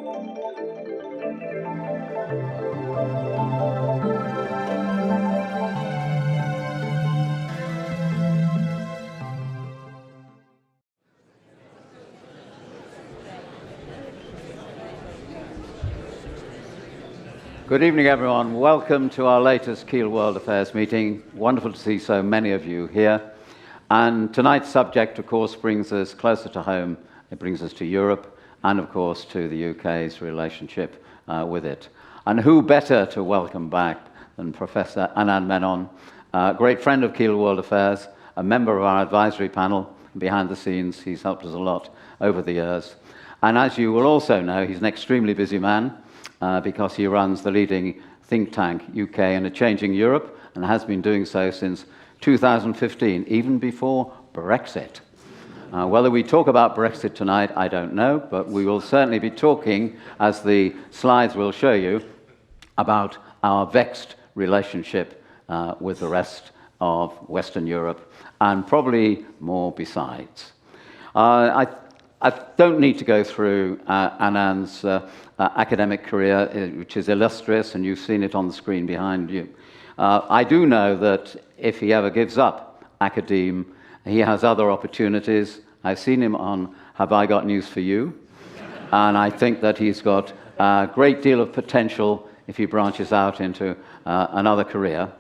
Good evening, everyone. Welcome to our latest Keele World Affairs meeting. Wonderful to see so many of you here. And tonight's subject, of course, brings us closer to home. It brings us to Europe and, of course, to the UK's relationship with it. And who better to welcome back than Professor Anand Menon, a great friend of Keele World Affairs, a member of our advisory panel. Behind the scenes, he's helped us a lot over the years. And as you will also know, he's an extremely busy man, because he runs the leading think tank UK in a Changing Europe and has been doing so since 2015, even before Brexit. Whether we talk about Brexit tonight, I don't know, but we will certainly be talking, as the slides will show you, about our vexed relationship with the rest of Western Europe, and probably more besides. I don't need to go through Anand's academic career, which is illustrious, and you've seen it on the screen behind you. I do know that if he ever gives up academe, he has other opportunities. I've seen him on Have I Got News for You? And I think that he's got a great deal of potential if he branches out into another career.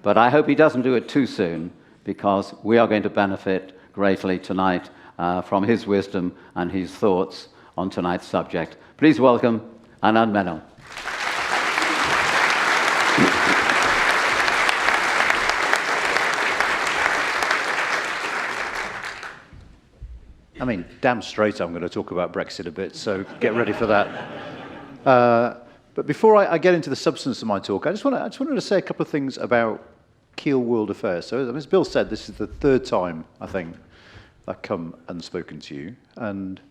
But I hope he doesn't do it too soon, because we are going to benefit greatly tonight from his wisdom and his thoughts on tonight's subject. Please welcome Anand Menon. I mean, damn straight I'm going to talk about Brexit a bit, so get ready for that. But before I get into the substance of my talk, I just wanted to say a couple of things about Keele World Affairs. So, as Bill said, this is the third time, I think, I've come and spoken to you. And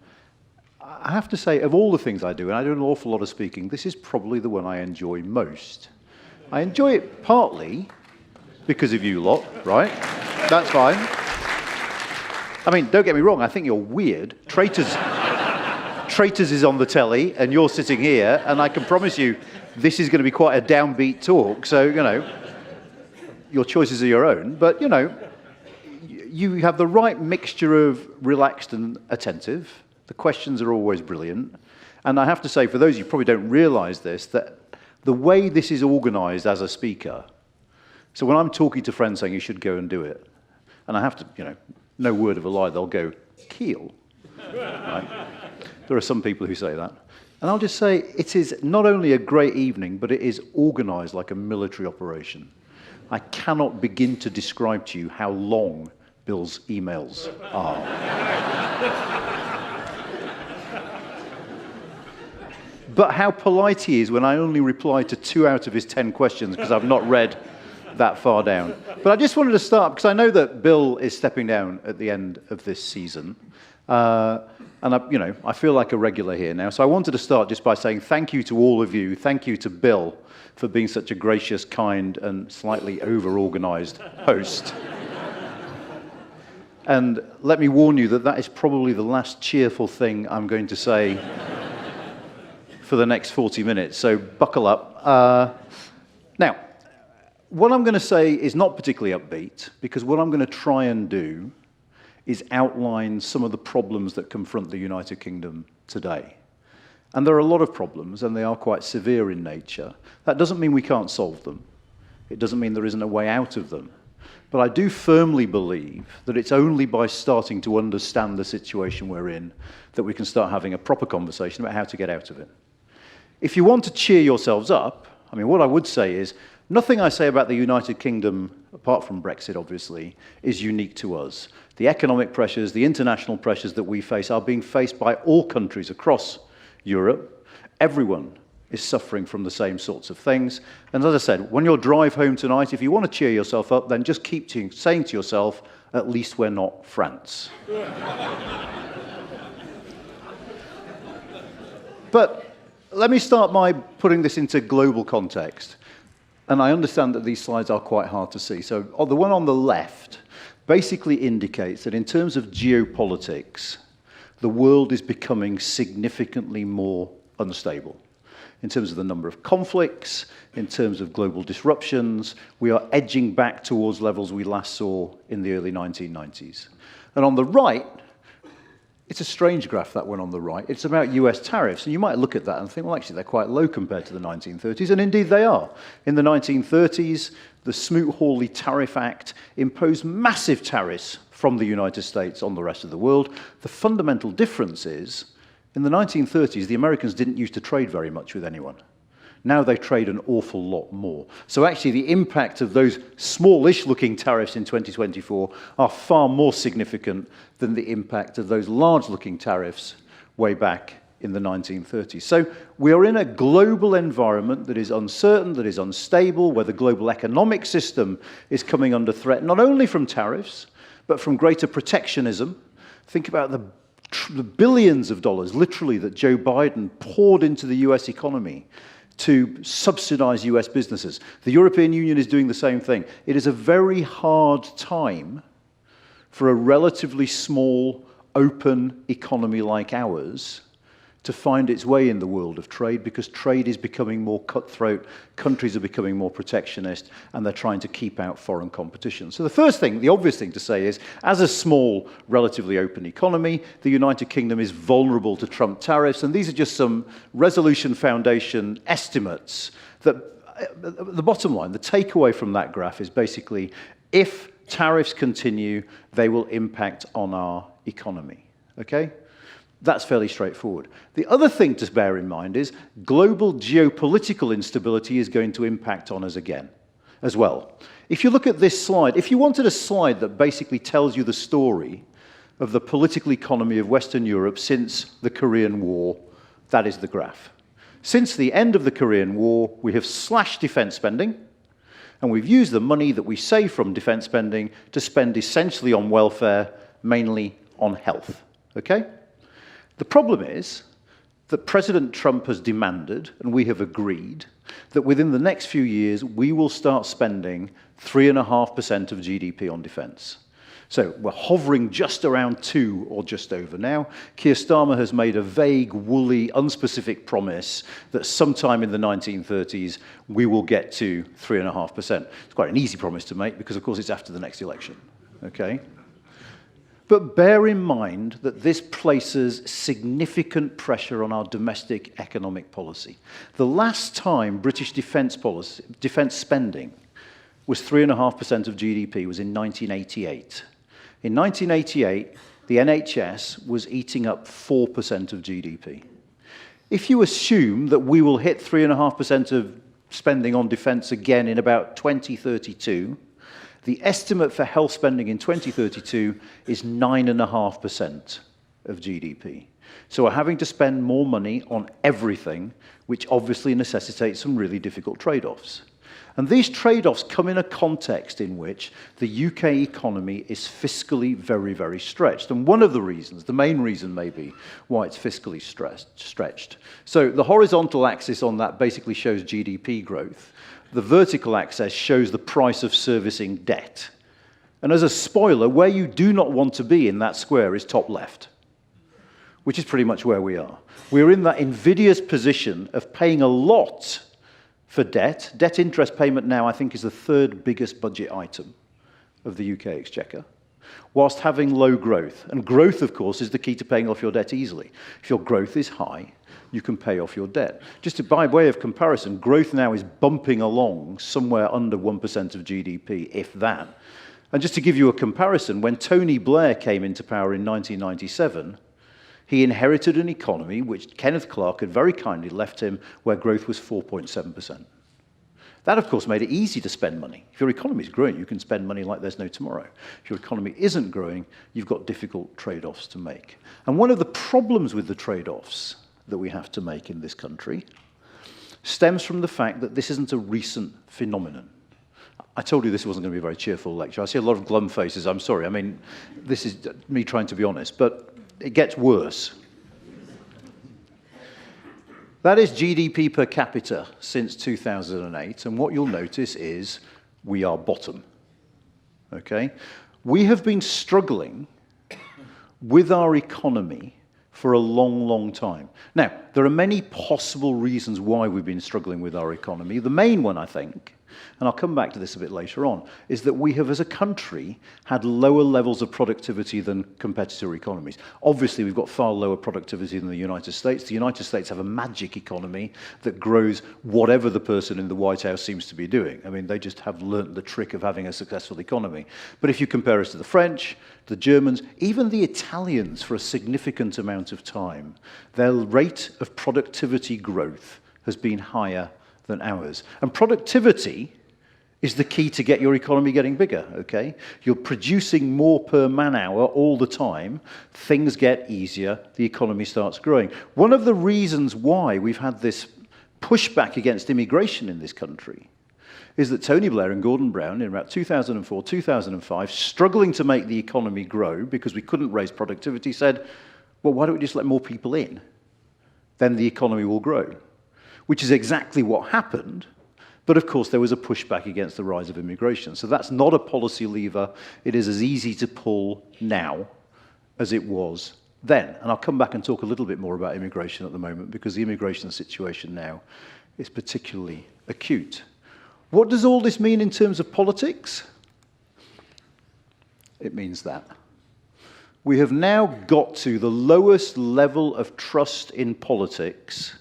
I have to say, of all the things I do, and I do an awful lot of speaking, this is probably the one I enjoy most. I enjoy it partly because of you lot, right? That's fine. I mean, don't get me wrong, I think you're weird. Traitors is on the telly, and you're sitting here, and I can promise you this is going to be quite a downbeat talk, so, you know, your choices are your own, but, you know, you have the right mixture of relaxed and attentive. The questions are always brilliant. And I have to say, for those of you who probably don't realise this, that the way this is organised as a speaker, so when I'm talking to friends saying you should go and do it, and I have to, you know, no word of a lie, they'll go, Keele. Right? There are some people who say that. And I'll just say, it is not only a great evening, but it is organised like a military operation. I cannot begin to describe to you how long Bill's emails are. But how polite he is when I only reply to 2 out of his 10 questions because I've not read that far down. But I just wanted to start, because I know that Bill is stepping down at the end of this season. And I feel like a regular here now. So I wanted to start just by saying thank you to all of you. Thank you to Bill for being such a gracious, kind, and slightly over-organised host. And let me warn you that that is probably the last cheerful thing I'm going to say for the next 40 minutes, so buckle up. Now, what I'm going to say is not particularly upbeat, because what I'm going to try and do is outline some of the problems that confront the United Kingdom today. And there are a lot of problems, and they are quite severe in nature. That doesn't mean we can't solve them. It doesn't mean there isn't a way out of them. But I do firmly believe that it's only by starting to understand the situation we're in that we can start having a proper conversation about how to get out of it. If you want to cheer yourselves up, I mean, what I would say is, nothing I say about the United Kingdom, apart from Brexit, obviously, is unique to us. The economic pressures, the international pressures that we face are being faced by all countries across Europe. Everyone is suffering from the same sorts of things. And as I said, when you drive home tonight, if you want to cheer yourself up, then just keep saying to yourself, at least we're not France. But let me start by putting this into global context. And I understand that these slides are quite hard to see. So the one on the left basically indicates that in terms of geopolitics, the world is becoming significantly more unstable. In terms of the number of conflicts, in terms of global disruptions, we are edging back towards levels we last saw in the early 1990s. And on the right, it's a strange graph, that one on the right. It's about US tariffs. And you might look at that and think, well, actually, they're quite low compared to the 1930s. And indeed, they are. In the 1930s, the Smoot-Hawley Tariff Act imposed massive tariffs from the United States on the rest of the world. The fundamental difference is, in the 1930s, the Americans didn't used to trade very much with anyone. Now they trade an awful lot more. So actually, the impact of those smallish looking tariffs in 2024 are far more significant than the impact of those large looking tariffs way back in the 1930s. So we are in a global environment that is uncertain, that is unstable, where the global economic system is coming under threat, not only from tariffs, but from greater protectionism. Think about the billions of dollars, literally, that Joe Biden poured into the US economy to subsidize US businesses. The European Union is doing the same thing. It is a very hard time for a relatively small, open economy like ours to find its way in the world of trade, because trade is becoming more cutthroat, countries are becoming more protectionist, and they're trying to keep out foreign competition. So the first thing, the obvious thing to say is, as a small, relatively open economy, the United Kingdom is vulnerable to Trump tariffs, and these are just some Resolution Foundation estimates that, the bottom line, the takeaway from that graph is basically, if tariffs continue, they will impact on our economy, okay? That's fairly straightforward. The other thing to bear in mind is global geopolitical instability is going to impact on us again, as well. If you look at this slide, if you wanted a slide that basically tells you the story of the political economy of Western Europe since the Korean War, that is the graph. Since the end of the Korean War, we have slashed defense spending, and we've used the money that we save from defense spending to spend essentially on welfare, mainly on health, okay? The problem is that President Trump has demanded, and we have agreed, that within the next few years, we will start spending 3.5% of GDP on defense. So we're hovering just around 2 or just over now. Keir Starmer has made a vague, woolly, unspecific promise that sometime in the 1930s, we will get to 3.5%. It's quite an easy promise to make because, of course, it's after the next election, okay? But bear in mind that this places significant pressure on our domestic economic policy. The last time British defense spending was 3.5% of GDP was in 1988. In 1988, the NHS was eating up 4% of GDP. If you assume that we will hit 3.5% of spending on defense again in about 2032, the estimate for health spending in 2032 is 9.5% of GDP. So we're having to spend more money on everything, which obviously necessitates some really difficult trade-offs. And these trade-offs come in a context in which the UK economy is fiscally very, very stretched. And one of the reasons, the main reason maybe, why it's fiscally stretched. So the horizontal axis on that basically shows GDP growth. The vertical axis shows the price of servicing debt. And as a spoiler, where you do not want to be in that square is top left, which is pretty much where we are. We're in that invidious position of paying a lot for debt. Debt interest payment now, I think, is the third biggest budget item of the UK Exchequer, whilst having low growth. And growth, of course, is the key to paying off your debt easily. If your growth is high, you can pay off your debt. Just by way of comparison, growth now is bumping along somewhere under 1% of GDP, if that. And just to give you a comparison, when Tony Blair came into power in 1997, he inherited an economy which Kenneth Clark had very kindly left him, where growth was 4.7%. That, of course, made it easy to spend money. If your economy is growing, you can spend money like there's no tomorrow. If your economy isn't growing, you've got difficult trade-offs to make. And one of the problems with the trade-offs that we have to make in this country stems from the fact that this isn't a recent phenomenon. I told you this wasn't going to be a very cheerful lecture. I see a lot of glum faces. I'm sorry. I mean, this is me trying to be honest, but it gets worse. That is GDP per capita since 2008, and what you'll notice is we are bottom, okay? We have been struggling with our economy for a long, long time. Now, there are many possible reasons why we've been struggling with our economy. The main one, I think, and I'll come back to this a bit later on, is that we have, as a country, had lower levels of productivity than competitor economies. Obviously, we've got far lower productivity than the United States. The United States have a magic economy that grows whatever the person in the White House seems to be doing. I mean, they just have learnt the trick of having a successful economy. But if you compare us to the French, the Germans, even the Italians, for a significant amount of time, their rate of productivity growth has been higher than ours. And productivity is the key to get your economy getting bigger, okay? You're producing more per man hour all the time, things get easier, the economy starts growing. One of the reasons why we've had this pushback against immigration in this country is that Tony Blair and Gordon Brown, in about 2004, 2005, struggling to make the economy grow because we couldn't raise productivity, said, well, why don't we just let more people in? Then the economy will grow, which is exactly what happened. But of course, there was a pushback against the rise of immigration. So that's not a policy lever. It is as easy to pull now as it was then. And I'll come back and talk a little bit more about immigration at the moment, because the immigration situation now is particularly acute. What does all this mean in terms of politics? It means that we have now got to the lowest level of trust in politics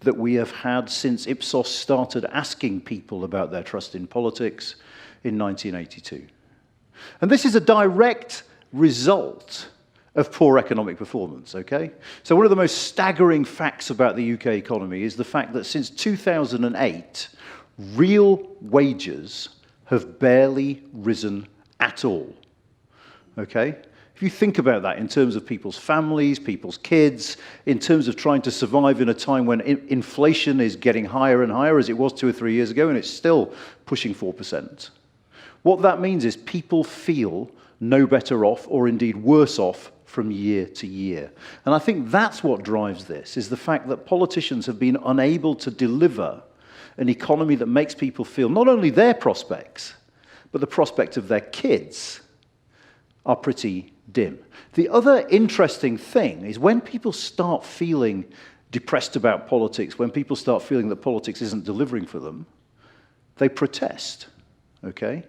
that we have had since Ipsos started asking people about their trust in politics in 1982. And this is a direct result of poor economic performance, okay? So one of the most staggering facts about the UK economy is the fact that since 2008, real wages have barely risen at all, okay? If you think about that in terms of people's families, people's kids, in terms of trying to survive in a time when inflation is getting higher and higher, as it was 2 or 3 years ago, and it's still pushing 4%, what that means is people feel no better off, or indeed worse off, from year to year. And I think that's what drives this, is the fact that politicians have been unable to deliver an economy that makes people feel not only their prospects, but the prospect of their kids are pretty dim. The other interesting thing is when people start feeling depressed about politics, when people start feeling that politics isn't delivering for them, they protest, okay?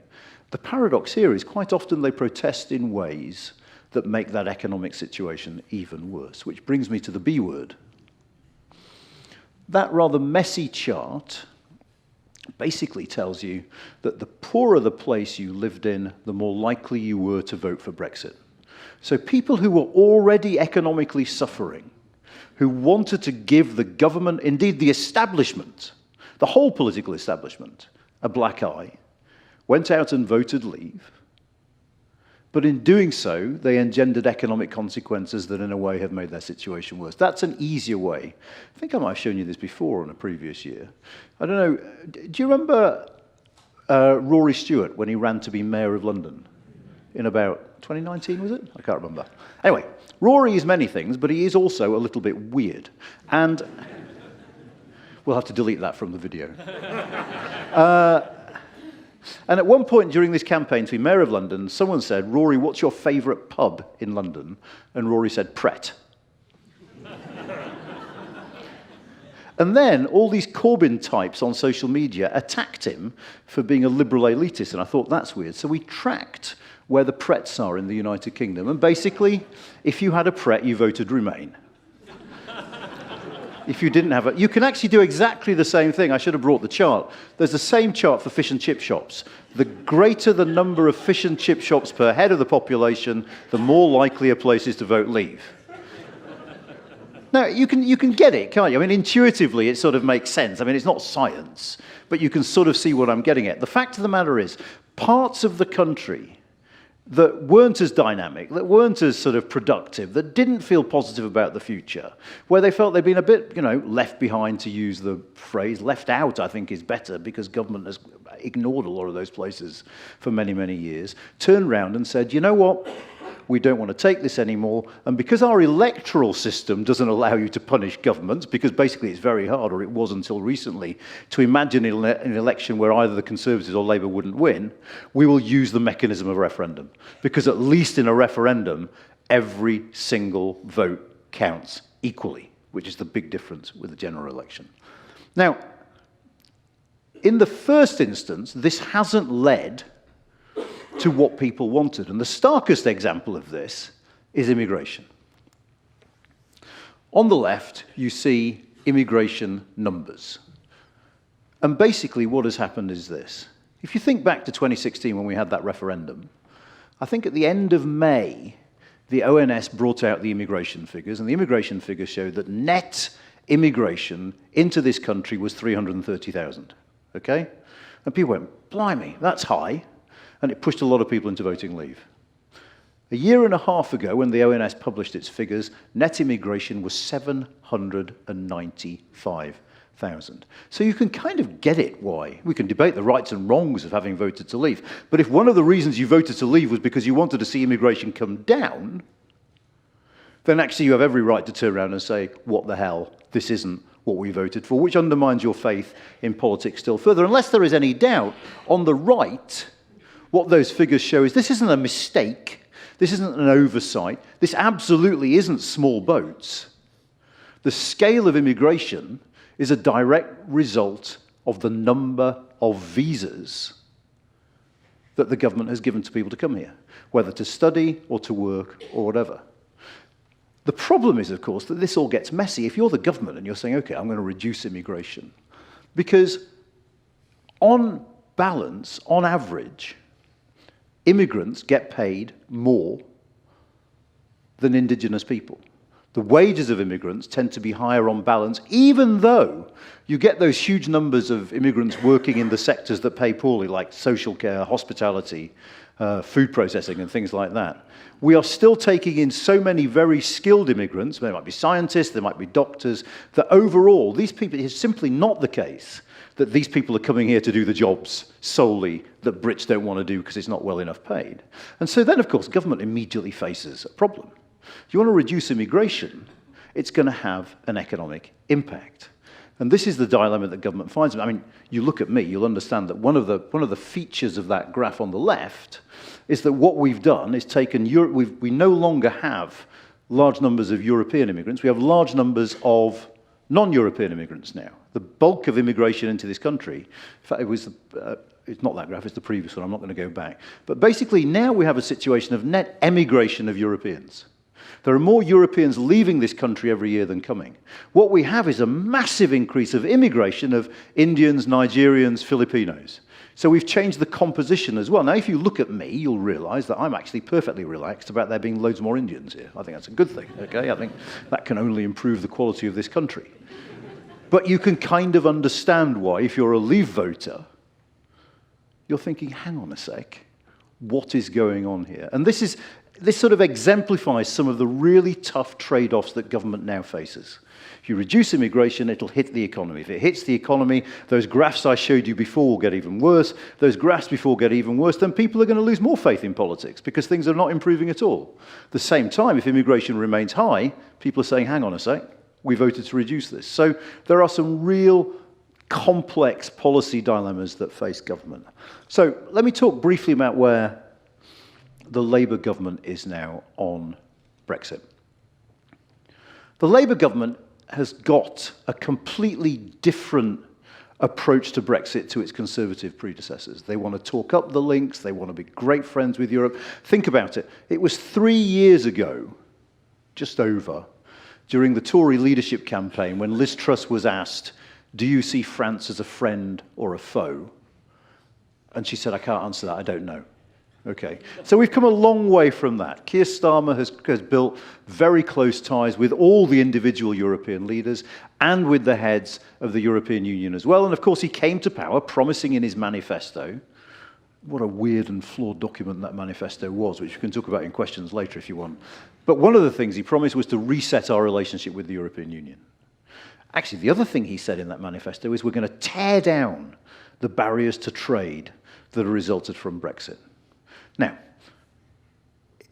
The paradox here is quite often they protest in ways that make that economic situation even worse, which brings me to the B word. That rather messy chart basically tells you that the poorer the place you lived in, the more likely you were to vote for Brexit. So people who were already economically suffering, who wanted to give the government, indeed the establishment, the whole political establishment, a black eye, went out and voted leave. But in doing so, they engendered economic consequences that in a way have made their situation worse. That's an easier way. I think I might have shown you this before on a previous year. I don't know, do you remember Rory Stewart when he ran to be Mayor of London in about 2019, was it? I can't remember. Anyway, Rory is many things, but he is also a little bit weird. And we'll have to delete that from the video. And at one point during this campaign to be Mayor of London, someone said, Rory, what's your favourite pub in London? And Rory said, Pret. And then all these Corbyn types on social media attacked him for being a liberal elitist, and I thought, that's weird. So we tracked where the Prets are in the United Kingdom, and basically, if you had a Pret, you voted Remain. If you didn't have it, you can actually do exactly the same thing. I should have brought the chart. There's the same chart for fish and chip shops. The greater the number of fish and chip shops per head of the population, the more likely a place is to vote Leave. Now, you can get it, can't you? I mean, intuitively, it sort of makes sense. I mean, it's not science, but you can sort of see what I'm getting at. The fact of the matter is, parts of the country that weren't as dynamic, that weren't as sort of productive, that didn't feel positive about the future, where they felt they'd been a bit, left behind, to use the phrase. Left out, I think, is better, because government has ignored a lot of those places for many, many years, turned round and said, you know what? We don't want to take this anymore, and because our electoral system doesn't allow you to punish governments, because basically it's very hard, or it was until recently, to imagine an election where either the Conservatives or Labour wouldn't win, we will use the mechanism of referendum. Because at least in a referendum, every single vote counts equally, which is the big difference with the general election. Now, in the first instance, this hasn't led to what people wanted. And the starkest example of this is immigration. On the left, you see immigration numbers. And basically what has happened is this. If you think back to 2016 when we had that referendum, I think at the end of May, the ONS brought out the immigration figures, and the immigration figures showed that net immigration into this country was 330,000, okay? And people went, blimey, that's high, and it pushed a lot of people into voting leave. A year and a half ago, when the ONS published its figures, net immigration was 795,000. So you can kind of get it why. We can debate the rights and wrongs of having voted to leave. But if one of the reasons you voted to leave was because you wanted to see immigration come down, then actually you have every right to turn around and say, what the hell, this isn't what we voted for, which undermines your faith in politics still further. Unless there is any doubt, on the right, what those figures show is this isn't a mistake. This isn't an oversight. This absolutely isn't small boats. The scale of immigration is a direct result of the number of visas that the government has given to people to come here, whether to study or to work or whatever. The problem is, of course, that this all gets messy. If you're the government and you're saying, okay, I'm going to reduce immigration, because on balance, on average, immigrants get paid more than indigenous people. The wages of immigrants tend to be higher on balance, even though you get those huge numbers of immigrants working in the sectors that pay poorly, like social care, hospitality, food processing, and things like that. We are still taking in so many very skilled immigrants, there might be scientists, there might be doctors, that overall, these people, it's simply not the case that these people are coming here to do the jobs solely that Brits don't want to do because it's not well enough paid. And so then, of course, government immediately faces a problem. If you want to reduce immigration, it's going to have an economic impact. And this is the dilemma that government finds. I mean, you look at me, you'll understand that one of the features of that graph on the left is that what we've done is taken Europe. We no longer have large numbers of European immigrants. We have large numbers of non-European immigrants now. The bulk of immigration into this country, in fact, it's not that graph, it's the previous one, I'm not going to go back. But basically now we have a situation of net emigration of Europeans. There are more Europeans leaving this country every year than coming. What we have is a massive increase of immigration of Indians, Nigerians, Filipinos. So we've changed the composition as well. Now, if you look at me, you'll realize that I'm actually perfectly relaxed about there being loads more Indians here. I think that's a good thing, okay? I think that can only improve the quality of this country. But you can kind of understand why, if you're a Leave voter, you're thinking, hang on a sec, what is going on here? And this sort of exemplifies some of the really tough trade-offs that government now faces. If you reduce immigration, it'll hit the economy. If it hits the economy, those graphs I showed you before will get even worse. Those graphs before get even worse, then people are going to lose more faith in politics because things are not improving at all. At the same time, if immigration remains high, people are saying, hang on a sec, we voted to reduce this. So there are some real complex policy dilemmas that face government. So let me talk briefly about where the Labour government is now on Brexit. The Labour government has got a completely different approach to Brexit to its Conservative predecessors. They want to talk up the links, they want to be great friends with Europe. Think about it. It was 3 years ago, just over, during the Tory leadership campaign when Liz Truss was asked, do you see France as a friend or a foe? And she said, I can't answer that, I don't know. Okay, so we've come a long way from that. Keir Starmer has built very close ties with all the individual European leaders and with the heads of the European Union as well. And of course, he came to power promising in his manifesto, what a weird and flawed document that manifesto was, which we can talk about in questions later if you want. But one of the things he promised was to reset our relationship with the European Union. Actually, the other thing he said in that manifesto is we're going to tear down the barriers to trade that have resulted from Brexit. Now,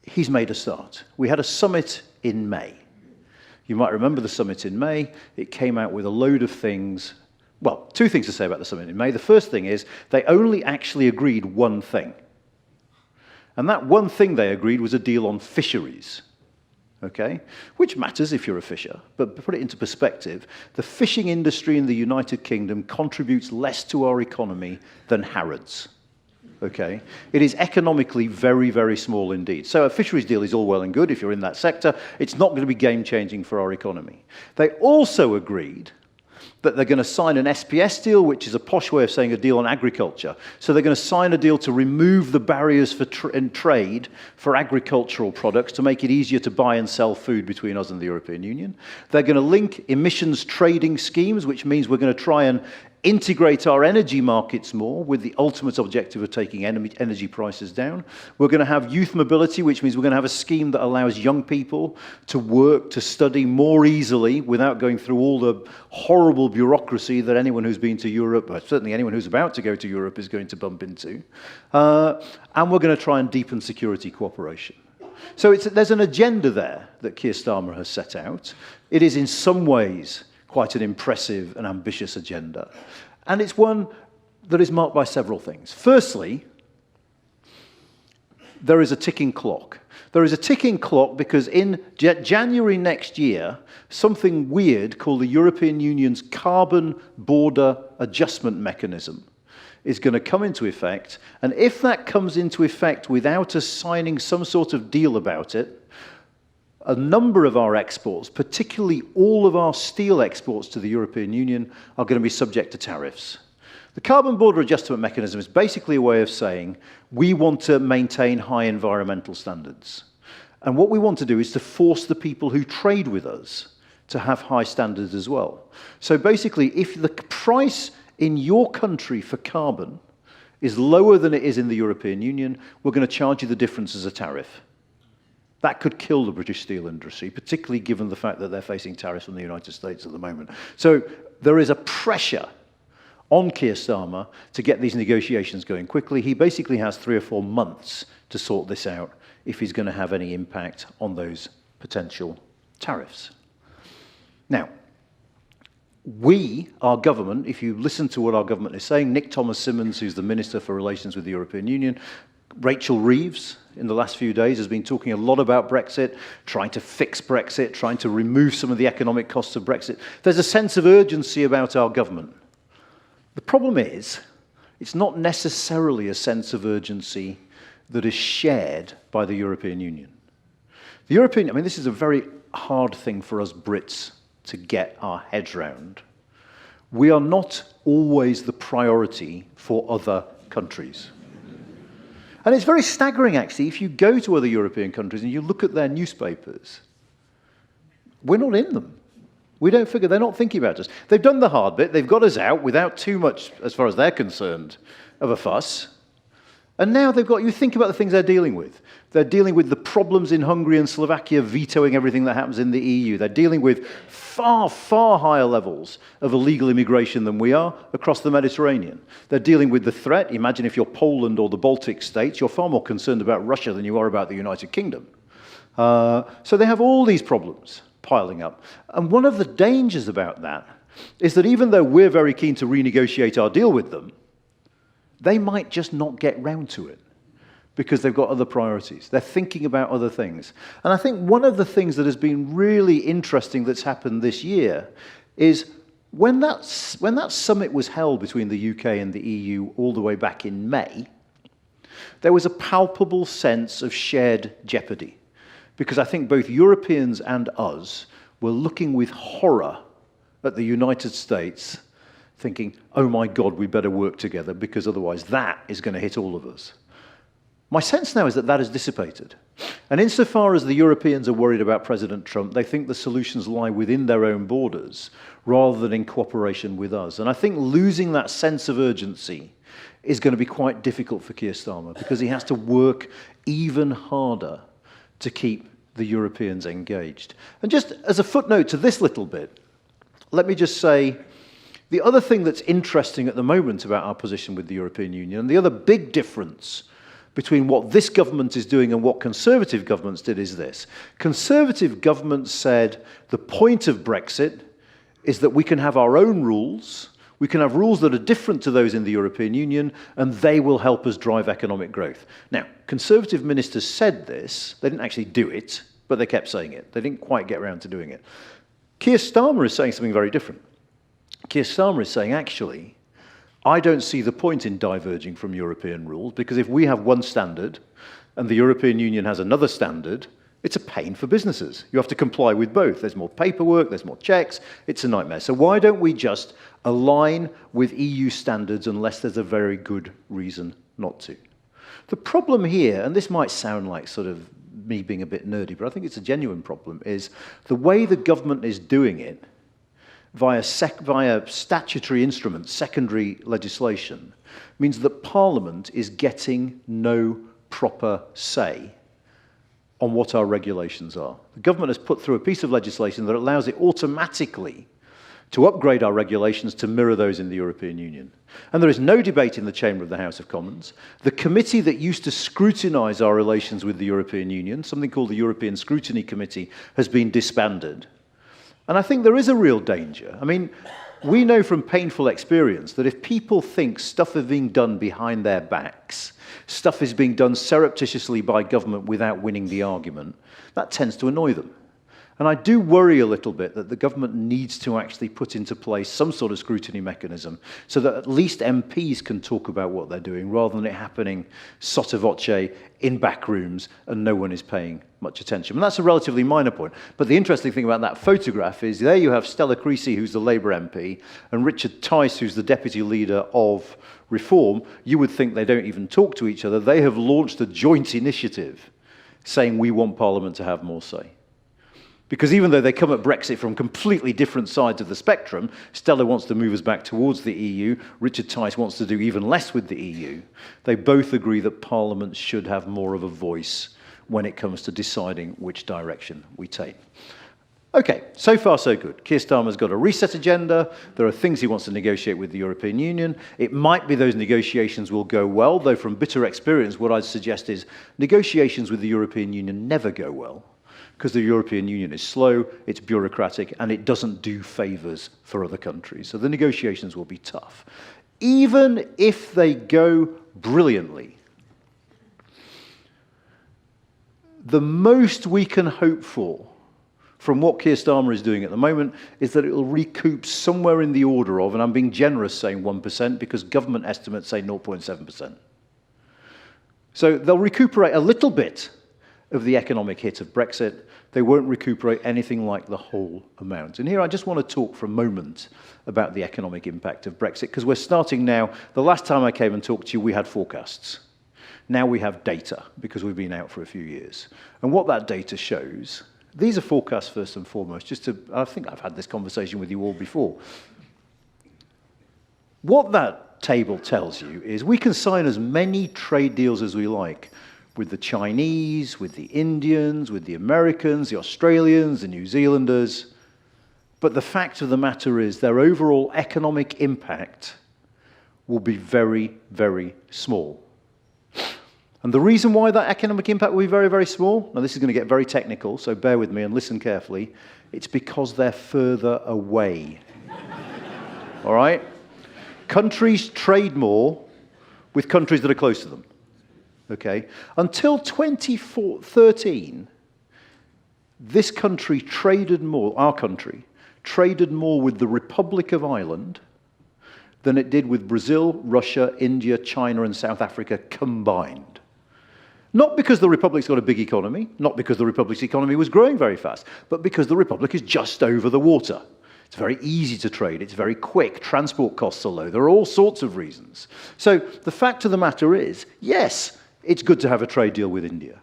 he's made a start. We had a summit in May. You might remember the summit in May. It came out with a load of things. Well, two things to say about the summit in May. The first thing is they only actually agreed one thing. And that one thing they agreed was a deal on fisheries. okay, which matters if you're a fisher, but put it into perspective, the fishing industry in the United Kingdom contributes less to our economy than Harrods. Okay, it is economically very, very small indeed. So a fisheries deal is all well and good if you're in that sector. It's not going to be game-changing for our economy. They also agreed that they're going to sign an SPS deal, which is a posh way of saying a deal on agriculture. So they're going to sign a deal to remove the barriers for trade for agricultural products to make it easier to buy and sell food between us and the European Union. They're going to link emissions trading schemes, which means we're going to try and integrate our energy markets more with the ultimate objective of taking energy prices down. We're going to have youth mobility, which means we're going to have a scheme that allows young people to work, to study more easily without going through all the horrible bureaucracy that anyone who's been to Europe, or certainly anyone who's about to go to Europe, is going to bump into. And we're going to try and deepen security cooperation. So there's an agenda there that Keir Starmer has set out. It is in some ways quite an impressive and ambitious agenda. And it's one that is marked by several things. Firstly, there is a ticking clock. There is a ticking clock because in January next year, something weird called the European Union's Carbon Border Adjustment Mechanism is going to come into effect. And if that comes into effect without us signing some sort of deal about it, a number of our exports, particularly all of our steel exports to the European Union, are going to be subject to tariffs. The Carbon Border Adjustment Mechanism is basically a way of saying we want to maintain high environmental standards. And what we want to do is to force the people who trade with us to have high standards as well. So basically, if the price in your country for carbon is lower than it is in the European Union, we're going to charge you the difference as a tariff. That could kill the British steel industry, particularly given the fact that they're facing tariffs from the United States at the moment. So there is a pressure on Keir Starmer to get these negotiations going quickly. He basically has 3 or 4 months to sort this out if he's going to have any impact on those potential tariffs. Now, our government, if you listen to what our government is saying, Nick Thomas-Symonds, who's the Minister for Relations with the European Union, Rachel Reeves, in the last few days, has been talking a lot about Brexit, trying to fix Brexit, trying to remove some of the economic costs of Brexit. There's a sense of urgency about our government. The problem is, it's not necessarily a sense of urgency that is shared by the European Union. This is a very hard thing for us Brits to get our heads round. We are not always the priority for other countries. And it's very staggering, actually, if you go to other European countries and you look at their newspapers. We're not in them. We don't figure, they're not thinking about us. They've done the hard bit. They've got us out without too much, as far as they're concerned, of a fuss. And now you think about the things they're dealing with. They're dealing with the problems in Hungary and Slovakia vetoing everything that happens in the EU. They're dealing with far, far higher levels of illegal immigration than we are across the Mediterranean. They're dealing with the threat. Imagine if you're Poland or the Baltic states, you're far more concerned about Russia than you are about the United Kingdom. So they have all these problems piling up. And one of the dangers about that is that even though we're very keen to renegotiate our deal with them, they might just not get round to it because they've got other priorities. They're thinking about other things. And I think one of the things that has been really interesting that's happened this year is when that summit was held between the UK and the EU all the way back in May, there was a palpable sense of shared jeopardy. Because I think both Europeans and us were looking with horror at the United States thinking, oh my God, we better work together because otherwise that is going to hit all of us. My sense now is that that has dissipated. And insofar as the Europeans are worried about President Trump, they think the solutions lie within their own borders rather than in cooperation with us. And I think losing that sense of urgency is going to be quite difficult for Keir Starmer because he has to work even harder to keep the Europeans engaged. And just as a footnote to this little bit, let me just say, the other thing that's interesting at the moment about our position with the European Union, and the other big difference between what this government is doing and what Conservative governments did is this. Conservative governments said the point of Brexit is that we can have our own rules, we can have rules that are different to those in the European Union, and they will help us drive economic growth. Now, Conservative ministers said this, they didn't actually do it, but they kept saying it. They didn't quite get around to doing it. Keir Starmer is saying something very different. Keir Starmer is saying, actually, I don't see the point in diverging from European rules, because if we have one standard and the European Union has another standard, it's a pain for businesses. You have to comply with both. There's more paperwork, there's more checks, it's a nightmare. So why don't we just align with EU standards unless there's a very good reason not to? The problem here, and this might sound like sort of me being a bit nerdy, but I think it's a genuine problem, is the way the government is doing it via statutory instruments, secondary legislation, means that Parliament is getting no proper say on what our regulations are. The government has put through a piece of legislation that allows it automatically to upgrade our regulations to mirror those in the European Union. And there is no debate in the chamber of the House of Commons. The committee that used to scrutinise our relations with the European Union, something called the European Scrutiny Committee, has been disbanded. And I think there is a real danger. I mean, we know from painful experience that if people think stuff is being done behind their backs, stuff is being done surreptitiously by government without winning the argument, that tends to annoy them. And I do worry a little bit that the government needs to actually put into place some sort of scrutiny mechanism so that at least MPs can talk about what they're doing rather than it happening sotto voce in back rooms and no one is paying much attention. And that's a relatively minor point. But the interesting thing about that photograph is there you have Stella Creasy, who's the Labour MP, and Richard Tice, who's the deputy leader of Reform. You would think they don't even talk to each other. They have launched a joint initiative saying we want Parliament to have more say. Because even though they come at Brexit from completely different sides of the spectrum, Stella wants to move us back towards the EU, Richard Tice wants to do even less with the EU, they both agree that Parliament should have more of a voice when it comes to deciding which direction we take. Okay, so far so good. Keir Starmer's got a reset agenda. There are things he wants to negotiate with the European Union. It might be those negotiations will go well, though from bitter experience, what I'd suggest is negotiations with the European Union never go well, because the European Union is slow, it's bureaucratic, and it doesn't do favours for other countries. So the negotiations will be tough. Even if they go brilliantly, the most we can hope for from what Keir Starmer is doing at the moment is that it will recoup somewhere in the order of, and I'm being generous saying 1%, because government estimates say 0.7%. So they'll recuperate a little bit of the economic hit of Brexit. They won't recuperate anything like the whole amount. And here I just want to talk for a moment about the economic impact of Brexit, because we're starting now. The last time I came and talked to you, we had forecasts. Now we have data, because we've been out for a few years. And what that data shows, these are forecasts first and foremost, I think I've had this conversation with you all before. What that table tells you is we can sign as many trade deals as we like with the Chinese, with the Indians, with the Americans, the Australians, the New Zealanders. But the fact of the matter is their overall economic impact will be very, very small. And the reason why that economic impact will be very, very small, now this is going to get very technical, so bear with me and listen carefully, it's because they're further away. All right? Countries trade more with countries that are close to them. Okay? Until 2013, this country traded more, our country, traded more with the Republic of Ireland than it did with Brazil, Russia, India, China, and South Africa combined. Not because the Republic's got a big economy, not because the Republic's economy was growing very fast, but because the Republic is just over the water. It's very easy to trade, it's very quick, transport costs are low, there are all sorts of reasons. So the fact of the matter is, yes, it's good to have a trade deal with India.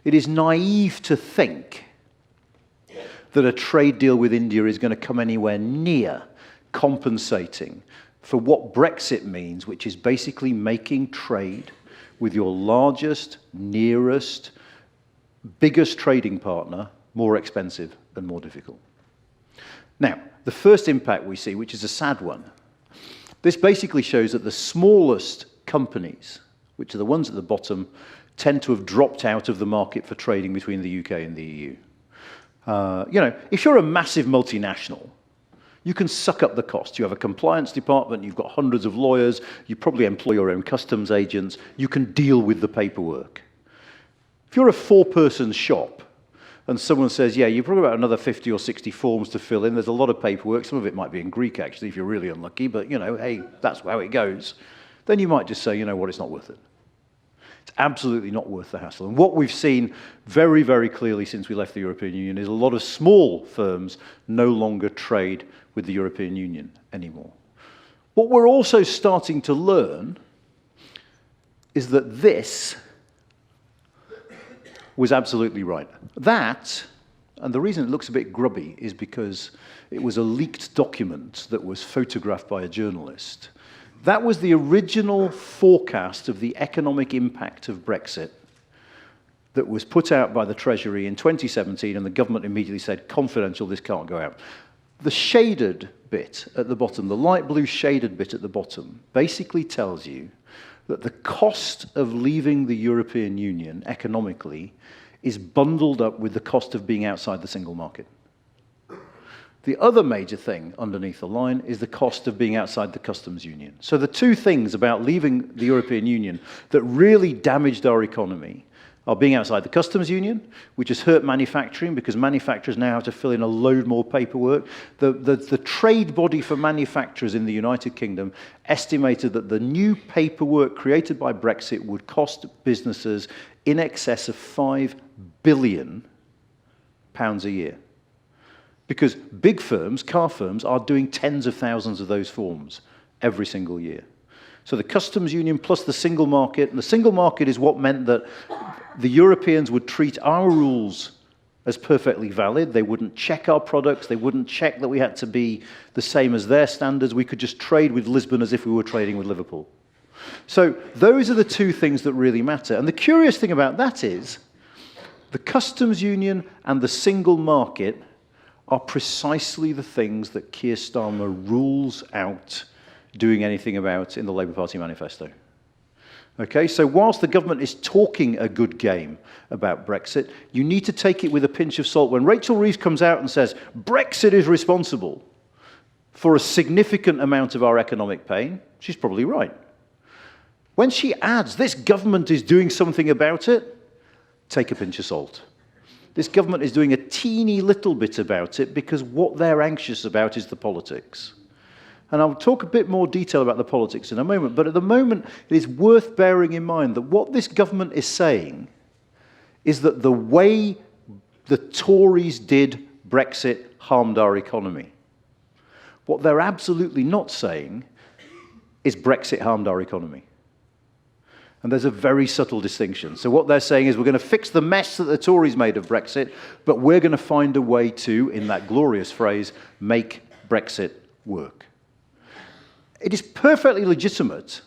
It is naive to think that a trade deal with India is going to come anywhere near compensating for what Brexit means, which is basically making trade with your largest, nearest, biggest trading partner more expensive and more difficult. Now, the first impact we see, which is a sad one, this basically shows that the smallest companies, which are the ones at the bottom, tend to have dropped out of the market for trading between the UK and the EU. If you're a massive multinational, you can suck up the cost. You have a compliance department, you've got hundreds of lawyers, you probably employ your own customs agents, you can deal with the paperwork. If you're a four-person shop, and someone says, yeah, you've probably got another 50 or 60 forms to fill in. There's a lot of paperwork. Some of it might be in Greek, actually, if you're really unlucky. But, hey, that's how it goes. Then you might just say, you know what, it's not worth it. It's absolutely not worth the hassle. And what we've seen very, very clearly since we left the European Union is a lot of small firms no longer trade with the European Union anymore. What we're also starting to learn is that this was absolutely right. That, and the reason it looks a bit grubby, is because it was a leaked document that was photographed by a journalist. That was the original forecast of the economic impact of Brexit that was put out by the Treasury in 2017, and the government immediately said, confidential, this can't go out. The shaded bit at the bottom, the light blue shaded bit at the bottom, basically tells you that the cost of leaving the European Union economically is bundled up with the cost of being outside the single market. The other major thing underneath the line is the cost of being outside the customs union. So the two things about leaving the European Union that really damaged our economy are being outside the customs union, which has hurt manufacturing because manufacturers now have to fill in a load more paperwork. The trade body for manufacturers in the United Kingdom estimated that the new paperwork created by Brexit would cost businesses in excess of £5 billion a year. Because big firms, car firms, are doing tens of thousands of those forms every single year. So the customs union plus the single market, and the single market is what meant that the Europeans would treat our rules as perfectly valid. They wouldn't check our products. They wouldn't check that we had to be the same as their standards. We could just trade with Lisbon as if we were trading with Liverpool. So those are the two things that really matter. And the curious thing about that is the customs union and the single market are precisely the things that Keir Starmer rules out doing anything about in the Labour Party manifesto. Okay, so whilst the government is talking a good game about Brexit, you need to take it with a pinch of salt. When Rachel Reeves comes out and says, Brexit is responsible for a significant amount of our economic pain, she's probably right. When she adds, this government is doing something about it, take a pinch of salt. This government is doing a teeny little bit about it because what they're anxious about is the politics. And I'll talk a bit more detail about the politics in a moment, but at the moment it is worth bearing in mind that what this government is saying is that the way the Tories did Brexit harmed our economy. What they're absolutely not saying is Brexit harmed our economy. And there's a very subtle distinction. So what they're saying is we're going to fix the mess that the Tories made of Brexit, but we're going to find a way to, in that glorious phrase, make Brexit work. It is perfectly legitimate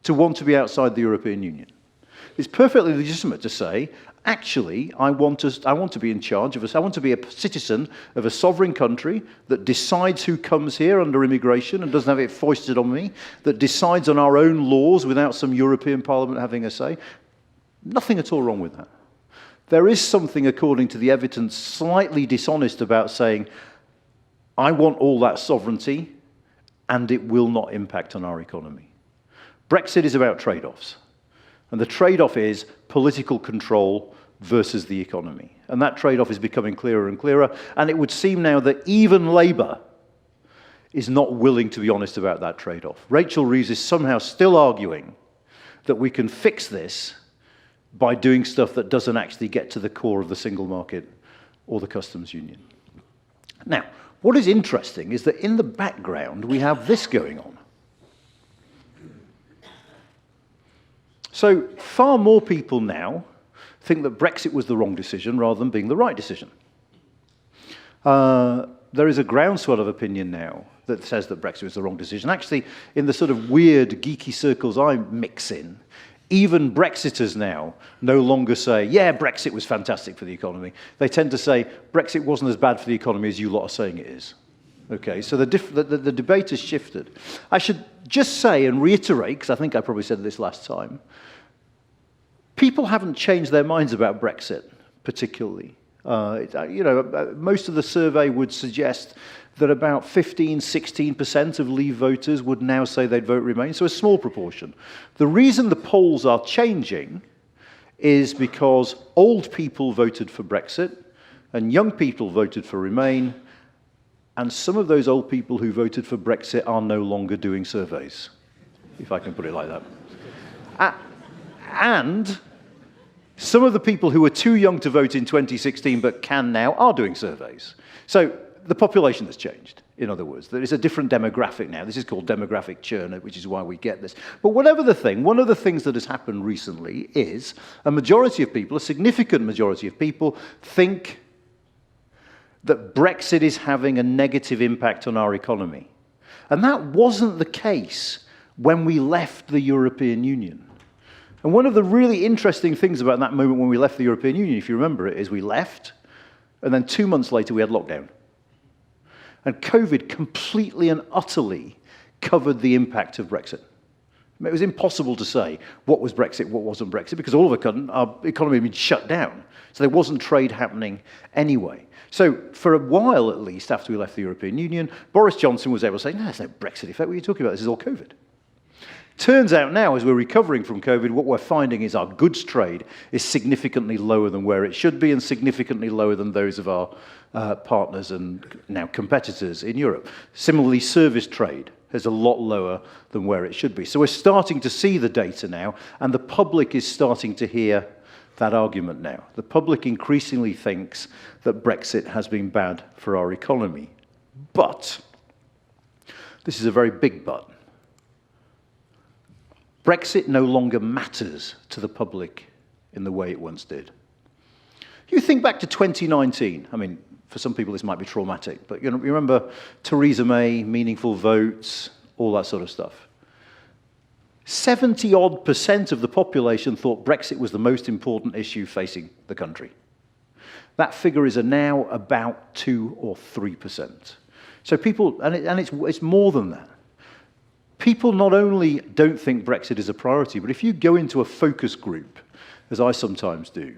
to want to be outside the European Union. It's perfectly legitimate to say, actually, I want to be in charge of us. I want to be a citizen of a sovereign country that decides who comes here under immigration and doesn't have it foisted on me, that decides on our own laws without some European Parliament having a say. Nothing at all wrong with that. There is something, according to the evidence, slightly dishonest about saying, I want all that sovereignty, and it will not impact on our economy. Brexit is about trade-offs. And the trade-off is political control versus the economy. And that trade-off is becoming clearer and clearer. And it would seem now that even Labour is not willing to be honest about that trade-off. Rachel Reeves is somehow still arguing that we can fix this by doing stuff that doesn't actually get to the core of the single market or the customs union. Now, what is interesting is that in the background we have this going on. So far more people now think that Brexit was the wrong decision rather than being the right decision. There is a groundswell of opinion now that says that Brexit was the wrong decision. Actually, in the sort of weird, geeky circles I mix in, even Brexiters now no longer say, yeah, Brexit was fantastic for the economy. They tend to say, Brexit wasn't as bad for the economy as you lot are saying it is. Okay, so the debate has shifted. I should just say and reiterate, because I think I probably said this last time, people haven't changed their minds about Brexit particularly. Most of the survey would suggest that about 16% of Leave voters would now say they'd vote Remain, so a small proportion. The reason the polls are changing is because old people voted for Brexit, and young people voted for Remain, and some of those old people who voted for Brexit are no longer doing surveys, if I can put it like that. And some of the people who were too young to vote in 2016 but can now are doing surveys. So the population has changed, in other words. There is a different demographic now. This is called demographic churn, which is why we get this. But whatever the thing, one of the things that has happened recently is a majority of people, a significant majority of people, think that Brexit is having a negative impact on our economy. And that wasn't the case when we left the European Union. And one of the really interesting things about that moment when we left the European Union, if you remember it, is we left, and then 2 months later we had lockdown. And COVID completely and utterly covered the impact of Brexit. It was impossible to say what was Brexit, what wasn't Brexit, because all of a sudden our economy had been shut down. So there wasn't trade happening anyway. So for a while, at least, after we left the European Union, Boris Johnson was able to say, no, there's no Brexit effect. What are you talking about? This is all COVID. Turns out now, as we're recovering from COVID, what we're finding is our goods trade is significantly lower than where it should be and significantly lower than those of our partners and now competitors in Europe. Similarly, service trade is a lot lower than where it should be. So we're starting to see the data now, and the public is starting to hear that argument now. The public increasingly thinks that Brexit has been bad for our economy. But, this is a very big but, Brexit no longer matters to the public in the way it once did. You think back to 2019. I mean, for some people this might be traumatic, but you remember Theresa May, meaningful votes, all that sort of stuff. 70-odd% of the population thought Brexit was the most important issue facing the country. That figure is now about 2 or 3%. So people, and it's more than that. People not only don't think Brexit is a priority, but if you go into a focus group, as I sometimes do,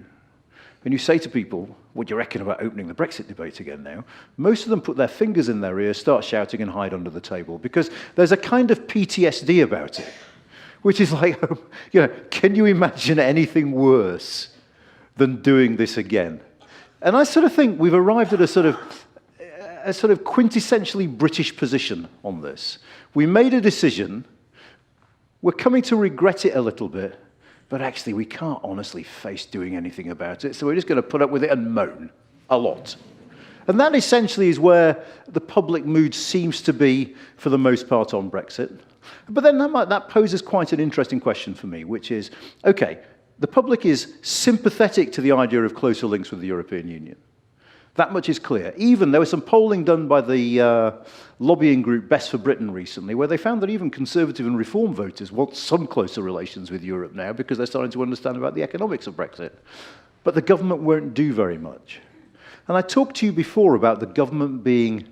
and you say to people, what do you reckon about opening the Brexit debate again now? Most of them put their fingers in their ears, start shouting and hide under the table, because there's a kind of PTSD about it, which is like, can you imagine anything worse than doing this again? And I sort of think we've arrived at a sort of quintessentially British position on this. We made a decision, we're coming to regret it a little bit, but actually we can't honestly face doing anything about it, so we're just going to put up with it and moan a lot. And that essentially is where the public mood seems to be for the most part on Brexit. But then that poses quite an interesting question for me, which is, okay, the public is sympathetic to the idea of closer links with the European Union. That much is clear. Even there was some polling done by the lobbying group Best for Britain recently, where they found that even Conservative and Reform voters want some closer relations with Europe now because they're starting to understand about the economics of Brexit. But the government won't do very much. And I talked to you before about the government being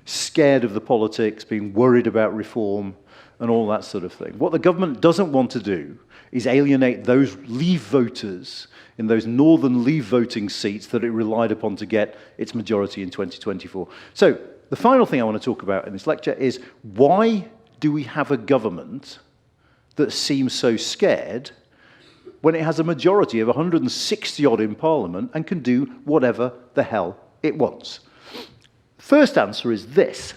scared of the politics, being worried about reform, and all that sort of thing. What the government doesn't want to do is alienate those Leave voters in those northern Leave voting seats that it relied upon to get its majority in 2024. So the final thing I want to talk about in this lecture is, why do we have a government that seems so scared when it has a majority of 160-odd in Parliament and can do whatever the hell it wants? First answer is this.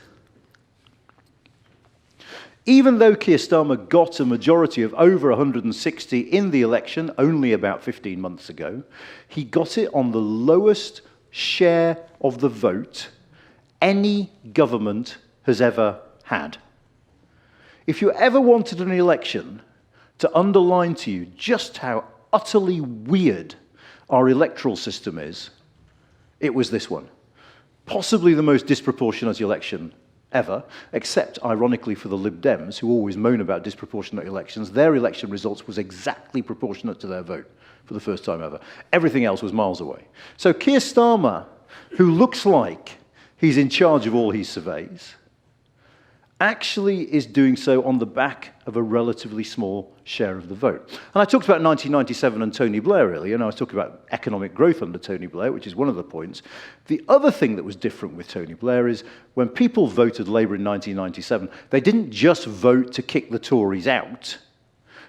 Even though Keir Starmer got a majority of over 160 in the election only about 15 months ago, he got it on the lowest share of the vote any government has ever had. If you ever wanted an election to underline to you just how utterly weird our electoral system is, it was this one. Possibly the most disproportionate election ever, except, ironically, for the Lib Dems, who always moan about disproportionate elections. Their election results was exactly proportionate to their vote for the first time ever. Everything else was miles away. So Keir Starmer, who looks like he's in charge of all he surveys, actually is doing so on the back of a relatively small share of the vote. And I talked about 1997 and Tony Blair earlier, and I was talking about economic growth under Tony Blair, which is one of the points. The other thing that was different with Tony Blair is when people voted Labour in 1997, they didn't just vote to kick the Tories out.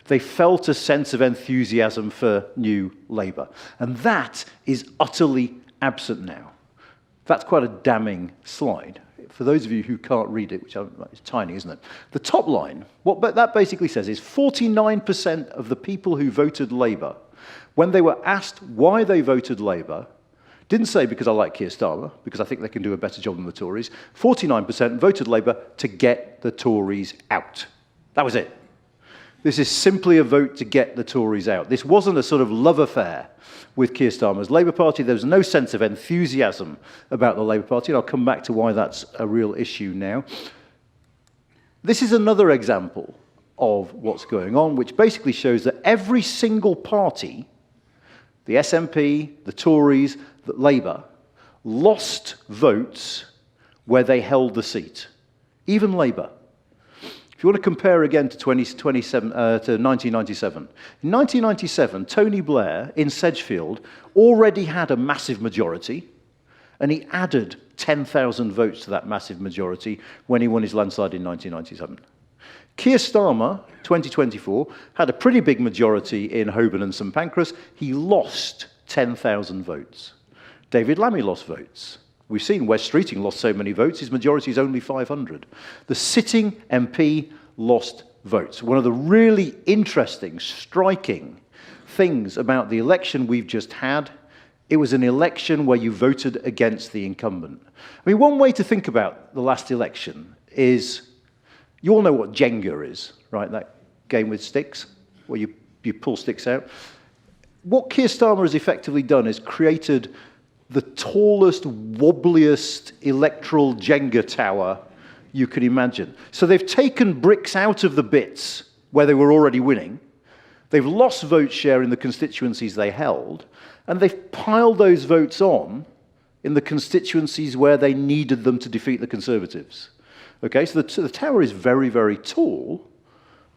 They felt a sense of enthusiasm for new Labour. And that is utterly absent now. That's quite a damning slide. For those of you who can't read it, it's tiny, isn't it? The top line, what that basically says is 49% of the people who voted Labour, when they were asked why they voted Labour, didn't say because I like Keir Starmer, because I think they can do a better job than the Tories. 49% voted Labour to get the Tories out. That was it. This is simply a vote to get the Tories out. This wasn't a sort of love affair with Keir Starmer's Labour Party. There was no sense of enthusiasm about the Labour Party, and I'll come back to why that's a real issue now. This is another example of what's going on, which basically shows that every single party, the SNP, the Tories, the Labour, lost votes where they held the seat. Even Labour. If you want to compare again to 1997, in 1997, Tony Blair in Sedgefield already had a massive majority, and he added 10,000 votes to that massive majority when he won his landslide in 1997. Keir Starmer, 2024, had a pretty big majority in Holborn and St Pancras. He lost 10,000 votes. David Lammy lost votes. We've seen Wes Streeting lost so many votes, his majority is only 500. The sitting MP lost votes. One of the really interesting, striking things about the election we've just had, it was an election where you voted against the incumbent. I mean, one way to think about the last election is, you all know what Jenga is, right? That game with sticks, where you pull sticks out. What Keir Starmer has effectively done is created the tallest, wobbliest electoral Jenga tower you could imagine. So they've taken bricks out of the bits where they were already winning, they've lost vote share in the constituencies they held, and they've piled those votes on in the constituencies where they needed them to defeat the Conservatives. Okay, so the tower is very, very tall,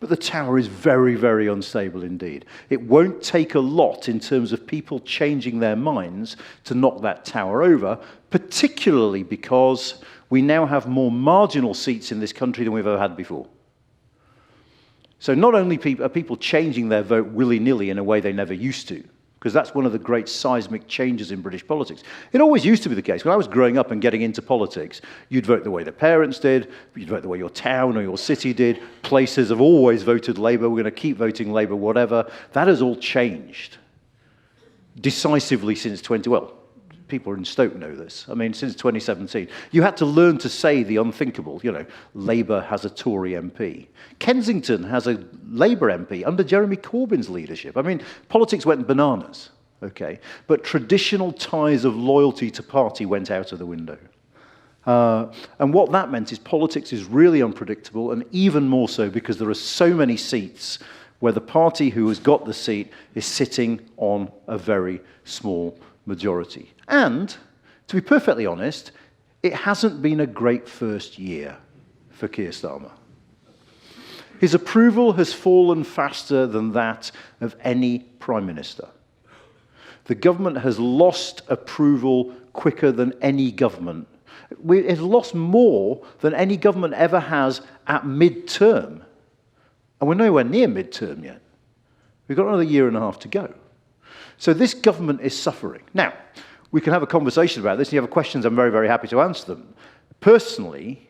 but the tower is very, very unstable indeed. It won't take a lot in terms of people changing their minds to knock that tower over, particularly because we now have more marginal seats in this country than we've ever had before. So not only are people changing their vote willy-nilly in a way they never used to, because that's one of the great seismic changes in British politics. It always used to be the case. When I was growing up and getting into politics, you'd vote the way the parents did, you'd vote the way your town or your city did. Places have always voted Labour, we're going to keep voting Labour, whatever. That has all changed decisively since people in Stoke know this. I mean, since 2017. You had to learn to say the unthinkable. You know, Labour has a Tory MP. Kensington has a Labour MP under Jeremy Corbyn's leadership. I mean, politics went bananas, okay? But traditional ties of loyalty to party went out of the window. And what that meant is politics is really unpredictable, and even more so because there are so many seats where the party who has got the seat is sitting on a very small majority. And, to be perfectly honest, it hasn't been a great first year for Keir Starmer. His approval has fallen faster than that of any Prime Minister. The government has lost approval quicker than any government. It has lost more than any government ever has at mid-term. And we're nowhere near mid-term yet. We've got another year and a half to go. So this government is suffering. Now, we can have a conversation about this, and you have questions, I'm very, very happy to answer them. Personally,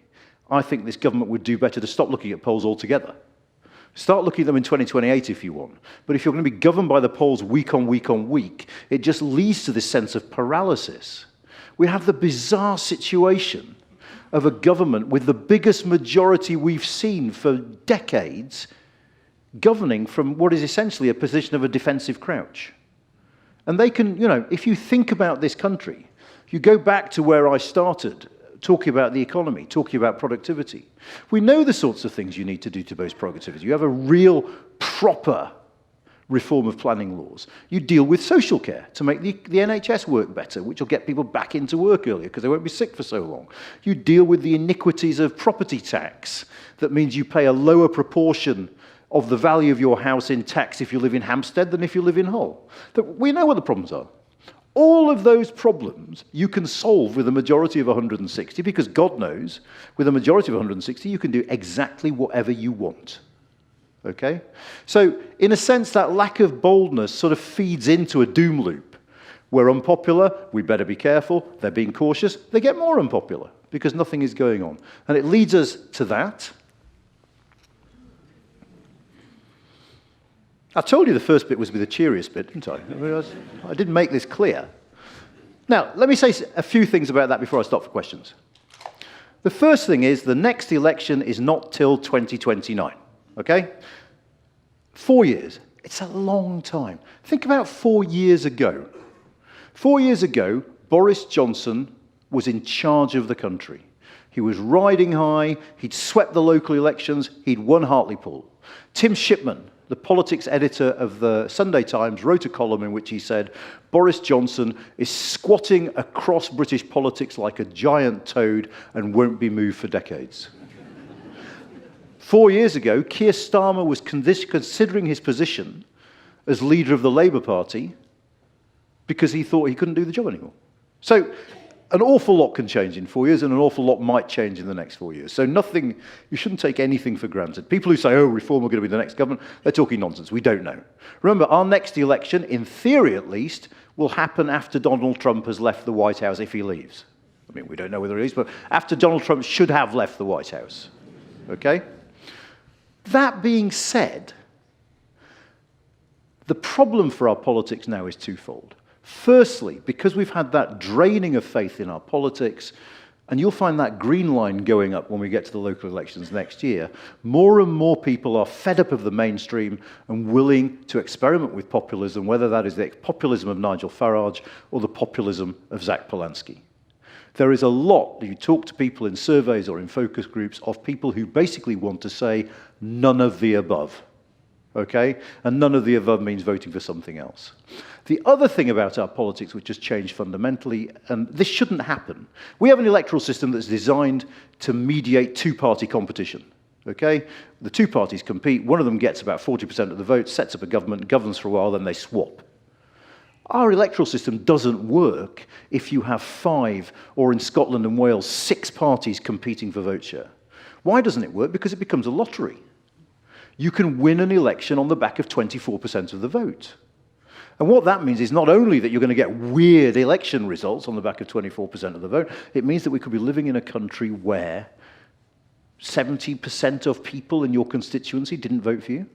I think this government would do better to stop looking at polls altogether. Start looking at them in 2028 if you want. But if you're going to be governed by the polls week on week on week, it just leads to this sense of paralysis. We have the bizarre situation of a government with the biggest majority we've seen for decades governing from what is essentially a position of a defensive crouch. And they can, you know, if you think about this country, if you go back to where I started, talking about the economy, talking about productivity, we know the sorts of things you need to do to boost productivity. You have a real, proper reform of planning laws. You deal with social care to make the NHS work better, which will get people back into work earlier because they won't be sick for so long. You deal with the iniquities of property tax. That means you pay a lower proportion of the value of your house in tax if you live in Hampstead than if you live in Hull. We know what the problems are. All of those problems you can solve with a majority of 160, because God knows, with a majority of 160, you can do exactly whatever you want. Okay? So, in a sense, that lack of boldness sort of feeds into a doom loop, We're unpopular, we better be careful. They're being cautious, they get more unpopular because nothing is going on. And it leads us to that. I told you the first bit was the cheeriest bit, didn't I? I didn't make this clear. Now, let me say a few things about that before I stop for questions. The first thing is the next election is not till 2029, okay? 4 years. It's a long time. Think about 4 years ago. 4 years ago, Boris Johnson was in charge of the country. He was riding high, he'd swept the local elections, he'd won Hartlepool. Tim Shipman, the politics editor of the Sunday Times, wrote a column in which he said, Boris Johnson is squatting across British politics like a giant toad and won't be moved for decades. 4 years ago, Keir Starmer was considering his position as leader of the Labour Party because he thought he couldn't do the job anymore. So an awful lot can change in 4 years, and an awful lot might change in the next 4 years. So nothing, you shouldn't take anything for granted. People who say, oh, Reform are going to be the next government, they're talking nonsense. We don't know. Remember, our next election, in theory at least, will happen after Donald Trump has left the White House, if he leaves. I mean, we don't know whether he leaves, but after Donald Trump should have left the White House. Okay? That being said, the problem for our politics now is twofold. Firstly, because we've had that draining of faith in our politics, and you'll find that green line going up when we get to the local elections next year, more and more people are fed up of the mainstream and willing to experiment with populism, whether that is the populism of Nigel Farage or the populism of Zach Polanski. There is a lot, if you talk to people in surveys or in focus groups, of people who basically want to say none of the above. Okay? And none of the above means voting for something else. The other thing about our politics which has changed fundamentally, and this shouldn't happen, we have an electoral system that's designed to mediate two-party competition. Okay? The two parties compete, one of them gets about 40% of the vote, sets up a government, governs for a while, then they swap. Our electoral system doesn't work if you have 5, or in Scotland and Wales, 6 parties competing for vote share. Why doesn't it work? Because it becomes a lottery. You can win an election on the back of 24% of the vote. And what that means is not only that you're going to get weird election results on the back of 24% of the vote, it means that we could be living in a country where 70% of people in your constituency didn't vote for you,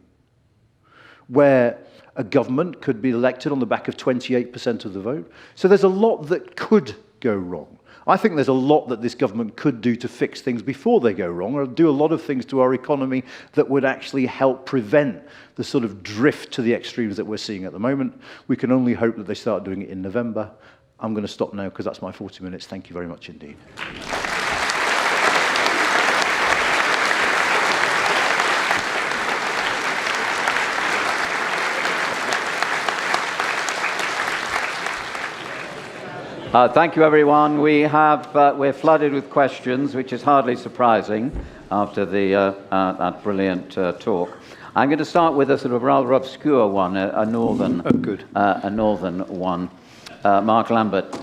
where a government could be elected on the back of 28% of the vote. So there's a lot that could go wrong. I think there's a lot that this government could do to fix things before they go wrong, or do a lot of things to our economy that would actually help prevent the sort of drift to the extremes that we're seeing at the moment. We can only hope that they start doing it in November. I'm going to stop now because that's my 40 minutes. Thank you very much indeed. Thank you, everyone. We're flooded with questions, which is hardly surprising after that brilliant talk. I'm going to start with a sort of rather obscure one, a northern one. Mark Lambert.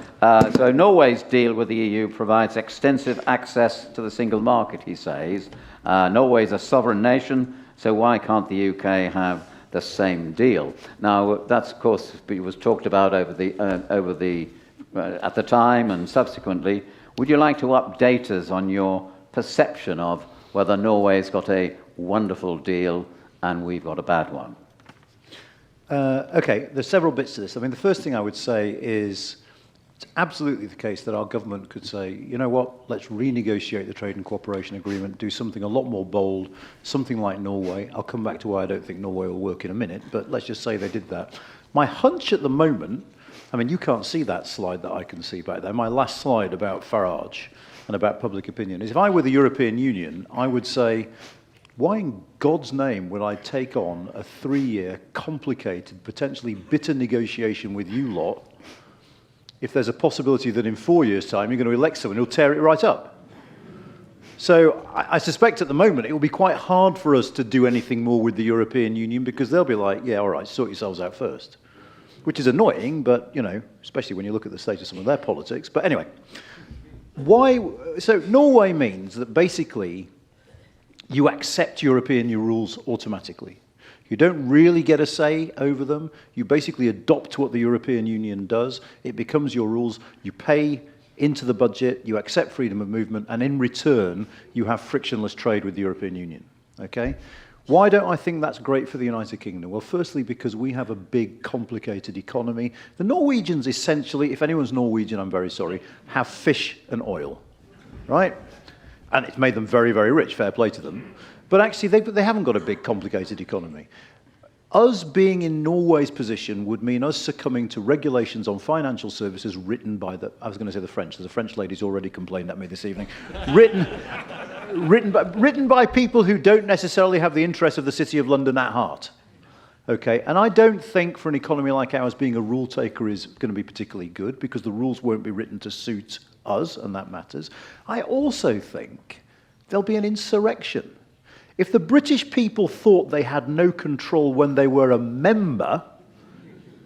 So Norway's deal with the EU provides extensive access to the single market, he says. Norway's a sovereign nation, so why can't the UK have the same deal? Now, that's, of course, was talked about at the time and subsequently. Would you like to update us on your perception of whether Norway's got a wonderful deal and we've got a bad one? Okay, there's several bits to this. I mean, the first thing I would say is it's absolutely the case that our government could say, you know what, let's renegotiate the trade and cooperation agreement, do something a lot more bold, something like Norway. I'll come back to why I don't think Norway will work in a minute, but let's just say they did that. My hunch at the moment, I mean, you can't see that slide that I can see back there. My last slide about Farage and about public opinion is if I were the European Union, I would say, why in God's name would I take on a 3-year, complicated, potentially bitter negotiation with you lot if there's a possibility that in 4 years' time you're going to elect someone who'll tear it right up? So I suspect at the moment it will be quite hard for us to do anything more with the European Union because they'll be like, yeah, all right, sort yourselves out first. Which is annoying, but, you know, especially when you look at the state of some of their politics. But anyway, so Norway means that basically you accept European rules automatically. You don't really get a say over them. You basically adopt what the European Union does. It becomes your rules. You pay into the budget, you accept freedom of movement, and in return, you have frictionless trade with the European Union. Okay? Why don't I think that's great for the United Kingdom? Well, firstly, because we have a big, complicated economy. The Norwegians essentially, if anyone's Norwegian, I'm very sorry, have fish and oil, right? And it's made them very, very rich, fair play to them. But actually, they haven't got a big, complicated economy. Us being in Norway's position would mean us succumbing to regulations on financial services written by I was going to say the French. There's a French lady who's already complained at me this evening. written by people who don't necessarily have the interests of the City of London at heart. Okay, and I don't think for an economy like ours being a rule taker is going to be particularly good because the rules won't be written to suit us, and that matters. I also think there'll be an insurrection. If the British people thought they had no control when they were a member,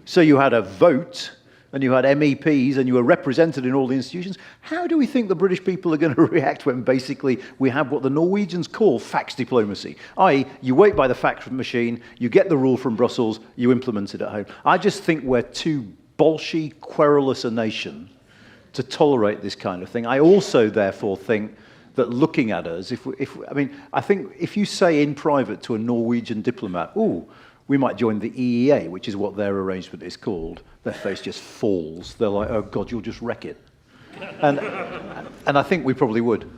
so you had a vote, and you had MEPs, and you were represented in all the institutions, how do we think the British people are going to react when basically we have what the Norwegians call fax diplomacy? I.e., you wait by the fax machine, you get the rule from Brussels, you implement it at home. I just think we're too bolshy, querulous a nation to tolerate this kind of thing. I also, therefore, think that looking at us, I think if you say in private to a Norwegian diplomat, "Ooh, we might join the EEA," which is what their arrangement is called, their face just falls. They're like, "Oh God, you'll just wreck it," and I think we probably would.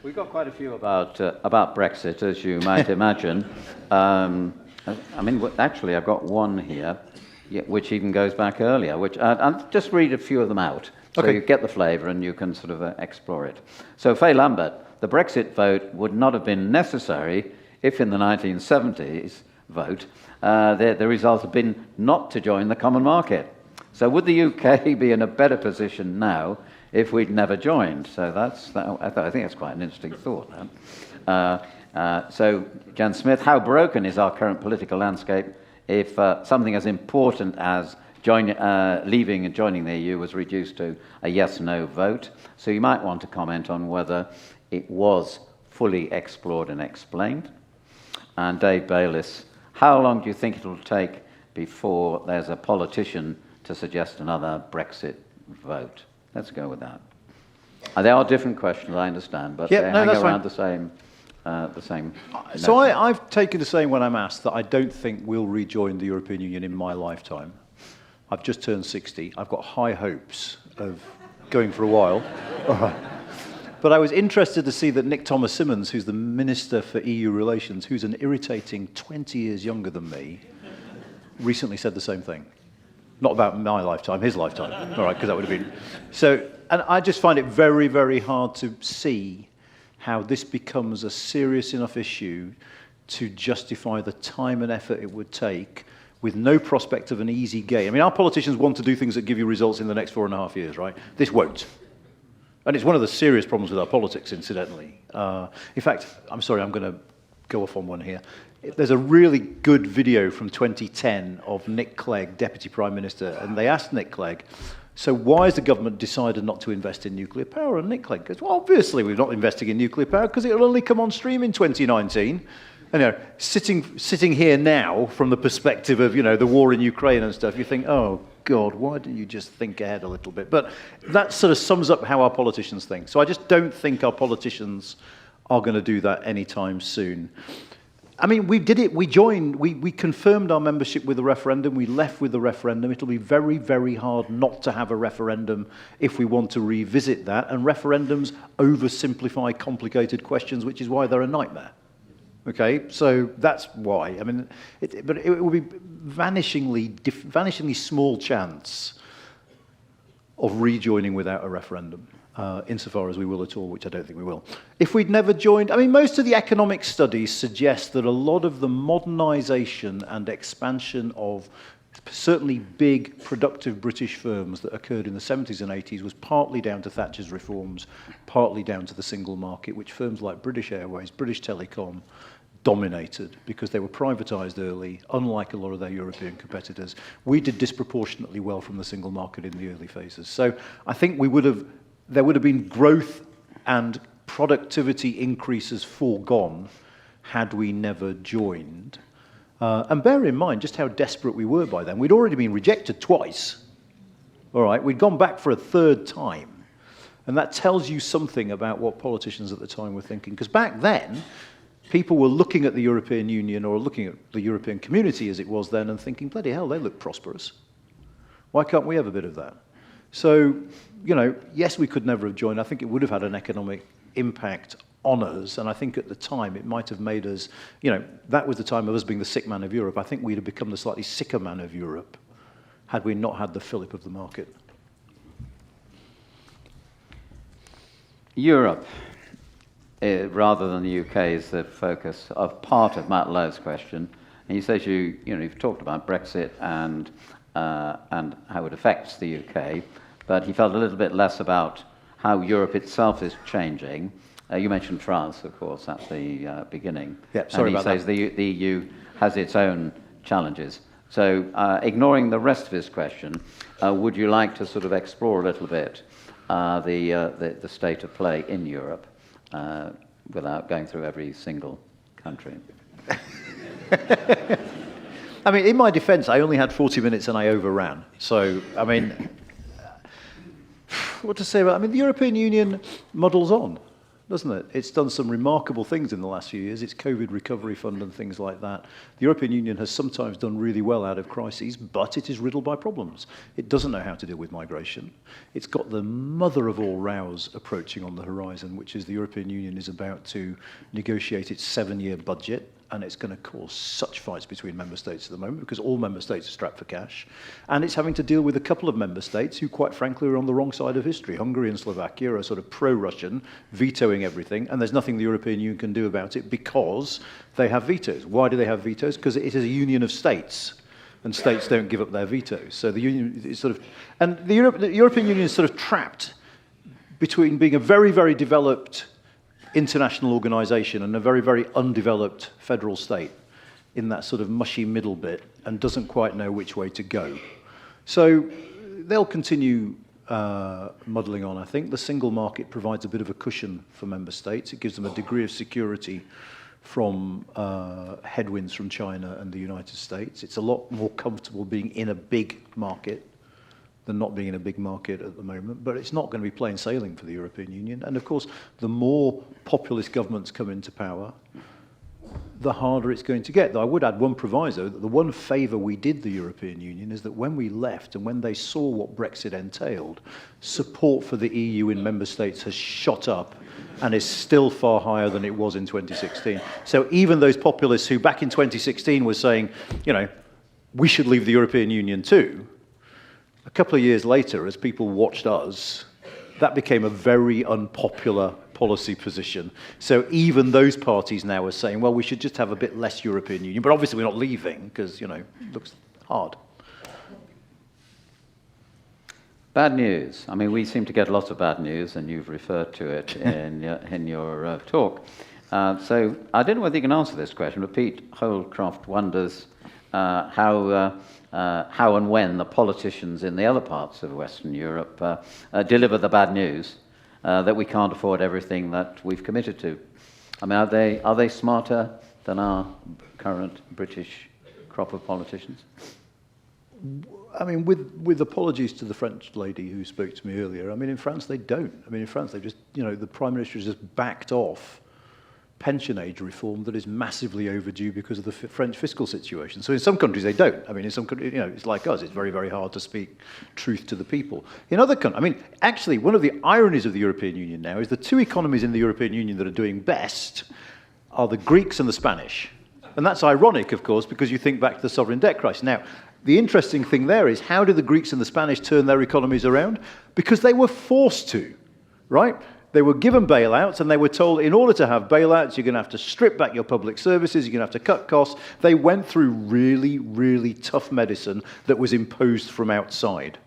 We've got quite a few about Brexit, as you might imagine. Actually, I've got one here, which even goes back earlier. Which I'll just read a few of them out. So okay. You get the flavour and you can sort of explore it. So Faye Lambert, the Brexit vote would not have been necessary if in the 1970s vote the result had been not to join the common market. So would the UK be in a better position now if we'd never joined? So I think that's quite an interesting thought. So Jan Smith, how broken is our current political landscape if something as important as leaving and joining the EU was reduced to a yes-no vote? So you might want to comment on whether it was fully explored and explained. And Dave Bayliss, how long do you think it'll take before there's a politician to suggest another Brexit vote? Let's go with that. They are different questions, I understand, but they hang around the same. So I've taken to saying when I'm asked that I don't think we'll rejoin the European Union in my lifetime. I've just turned 60. I've got high hopes of going for a while. But I was interested to see that Nick Thomas-Symonds, who's the Minister for EU Relations, who's an irritating 20 years younger than me, recently said the same thing. Not about my lifetime, his lifetime. All right, because that would have been... So, and I just find it very, very hard to see how this becomes a serious enough issue to justify the time and effort it would take with no prospect of an easy gain. I mean, our politicians want to do things that give you results in the next 4.5 years, right? This won't. And it's one of the serious problems with our politics, incidentally. In fact, I'm sorry, I'm going to go off on one here. There's a really good video from 2010 of Nick Clegg, Deputy Prime Minister, and they asked Nick Clegg, so why has the government decided not to invest in nuclear power? And Nick Clegg goes, well, obviously we're not investing in nuclear power because it'll only come on stream in 2019. And, sitting here now from the perspective of, the war in Ukraine and stuff, you think, oh, God, why didn't you just think ahead a little bit? But that sort of sums up how our politicians think. So I just don't think our politicians are going to do that anytime soon. I mean, we did it. We joined. We confirmed our membership with a referendum. We left with a referendum. It'll be very, very hard not to have a referendum if we want to revisit that. And referendums oversimplify complicated questions, which is why they're a nightmare. Okay, so that's why. I mean, but it will be vanishingly small chance of rejoining without a referendum, insofar as we will at all, which I don't think we will. If we'd never joined, I mean, most of the economic studies suggest that a lot of the modernisation and expansion of certainly big, productive British firms that occurred in the 70s and 80s was partly down to Thatcher's reforms, partly down to the single market, which firms like British Airways, British Telecom, dominated because they were privatised early, unlike a lot of their European competitors. We did disproportionately well from the single market in the early phases. So I think there would have been growth and productivity increases foregone had we never joined. And bear in mind just how desperate we were by then. We'd already been rejected twice. All right, we'd gone back for a third time. And that tells you something about what politicians at the time were thinking. Because back then, people were looking at the European Union or looking at the European community as it was then and thinking, bloody hell, they look prosperous. Why can't we have a bit of that? So, you know, yes, we could never have joined. I think it would have had an economic impact on us. And I think at the time it might have made us, you know, that was the time of us being the sick man of Europe. I think we'd have become the slightly sicker man of Europe had we not had the fillip of the market. Europe, rather than the UK, is the focus of part of Matt Lowe's question. And he says you've talked about Brexit and how it affects the UK, but he felt a little bit less about how Europe itself is changing. You mentioned France, of course, at the beginning. Yeah, sorry about that. And he says the EU has its own challenges. So, ignoring the rest of his question, would you like to sort of explore a little bit the state of play in Europe without going through every single country? I mean, in my defence, I only had 40 minutes and I overran. So, I mean, what to say about? I mean, the European Union muddles on, doesn't it? It's done some remarkable things in the last few years. Its COVID recovery fund and things like that. The European Union has sometimes done really well out of crises, but it is riddled by problems. It doesn't know how to deal with migration. It's got the mother of all rows approaching on the horizon, which is the European Union is about to negotiate its 7-year budget, and it's going to cause such fights between member states at the moment because all member states are strapped for cash. And it's having to deal with a couple of member states who, quite frankly, are on the wrong side of history. Hungary and Slovakia are sort of pro-Russian, vetoing everything, and there's nothing the European Union can do about it because they have vetoes. Why do they have vetoes? Because it is a union of states, and states don't give up their vetoes. So the union is sort of... And the European Union is sort of trapped between being a very, very developed international organisation and a very, very undeveloped federal state in that sort of mushy middle bit and doesn't quite know which way to go. So they'll continue muddling on, I think. The single market provides a bit of a cushion for member states. It gives them a degree of security from headwinds from China and the United States. It's a lot more comfortable being in a big market than not being in a big market at the moment, but it's not going to be plain sailing for the European Union. And of course, the more populist governments come into power, the harder it's going to get. Though I would add one proviso, that the one favour we did the European Union is that when we left and when they saw what Brexit entailed, support for the EU in member states has shot up and is still far higher than it was in 2016. So even those populists who back in 2016 were saying, you know, we should leave the European Union too, a couple of years later, as people watched us, that became a very unpopular policy position. So even those parties now are saying, well, we should just have a bit less European Union. But obviously we're not leaving because, you know, it looks hard. Bad news. I mean, we seem to get lots of bad news, and you've referred to it in your talk. So I don't know whether you can answer this question, but Pete Holcroft wonders how and when the politicians in the other parts of Western Europe deliver the bad news that we can't afford everything that we've committed to. I mean, are they smarter than our current British crop of politicians? I mean, with apologies to the French lady who spoke to me earlier, I mean, in France they don't. I mean, in France they just, you know, the Prime Minister has just backed off pension age reform that is massively overdue because of the French fiscal situation. So in some countries they don't. I mean, in some countries, you know, it's like us. It's very, very hard to speak truth to the people. In other countries, I mean, actually, one of the ironies of the European Union now is the two economies in the European Union that are doing best are the Greeks and the Spanish. And that's ironic, of course, because you think back to the sovereign debt crisis. Now, the interesting thing there is, how did the Greeks and the Spanish turn their economies around? Because they were forced to, right? They were given bailouts, and they were told, in order to have bailouts, you're going to have to strip back your public services, you're going to have to cut costs. They went through really, really tough medicine that was imposed from outside.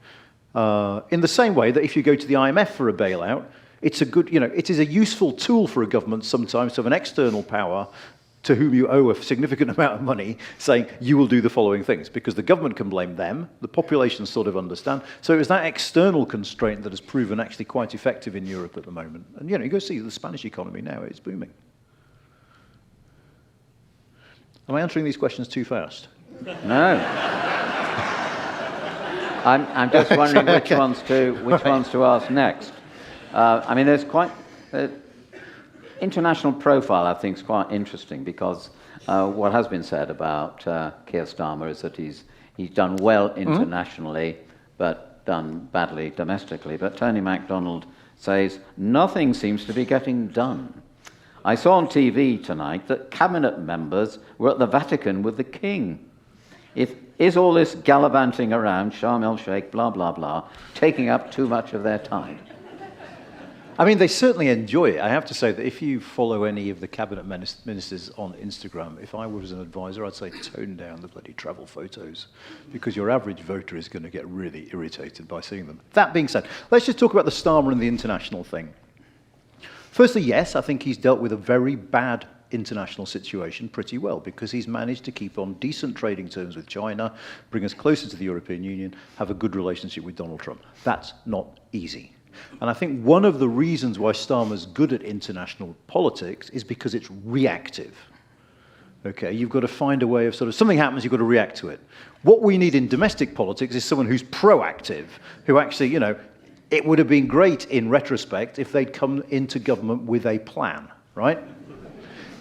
In the same way that if you go to the IMF for a bailout, it's a good, you know, it is a useful tool for a government sometimes to have an external power to whom you owe a significant amount of money, saying, you will do the following things, because the government can blame them, the population sort of understand. So it was that external constraint that has proven actually quite effective in Europe at the moment. And, you know, you go see the Spanish economy now, it's booming. Am I answering these questions too fast? No. I'm just wondering which ones to ask next. I mean, there's quite international profile. I think is quite interesting because what has been said about Keir Starmer is that he's done well internationally, but done badly domestically. But Tony MacDonald says nothing seems to be getting done. I saw on TV tonight that cabinet members were at the Vatican with the King. Is all this gallivanting around, Sharm el-Sheikh, blah, blah, blah, taking up too much of their time? I mean, they certainly enjoy it. I have to say that if you follow any of the cabinet ministers on Instagram, if I was an advisor, I'd say tone down the bloody travel photos because your average voter is going to get really irritated by seeing them. That being said, let's just talk about the Starmer and the international thing. Firstly, yes, I think he's dealt with a very bad international situation pretty well because he's managed to keep on decent trading terms with China, bring us closer to the European Union, have a good relationship with Donald Trump. That's not easy. And I think one of the reasons why Starmer's good at international politics is because it's reactive. Okay, you've got to find a way of sort of, something happens, you've got to react to it. What we need in domestic politics is someone who's proactive, who actually, you know, it would have been great in retrospect if they'd come into government with a plan, right?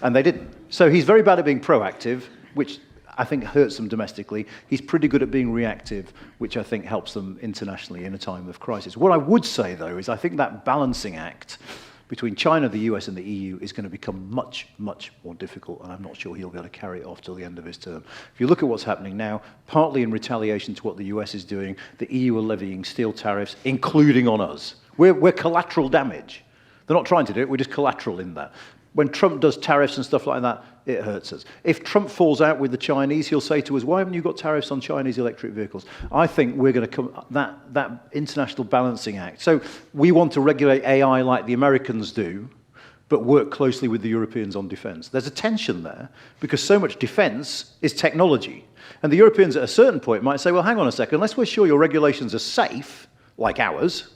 And they didn't. So he's very bad at being proactive, which I think hurts them domestically. He's pretty good at being reactive, which I think helps them internationally in a time of crisis. What I would say, though, is I think that balancing act between China, the US, and the EU is going to become much, much more difficult, and I'm not sure he'll be able to carry it off till the end of his term. If you look at what's happening now, partly in retaliation to what the US is doing, the EU are levying steel tariffs, including on us. We're collateral damage. They're not trying to do it, we're just collateral in that. When Trump does tariffs and stuff like that, it hurts us. If Trump falls out with the Chinese, he'll say to us, why haven't you got tariffs on Chinese electric vehicles? I think we're going to come, that international balancing act. So we want to regulate AI like the Americans do, but work closely with the Europeans on defense. There's a tension there, because so much defense is technology. And the Europeans at a certain point might say, well, hang on a second, unless we're sure your regulations are safe, like ours,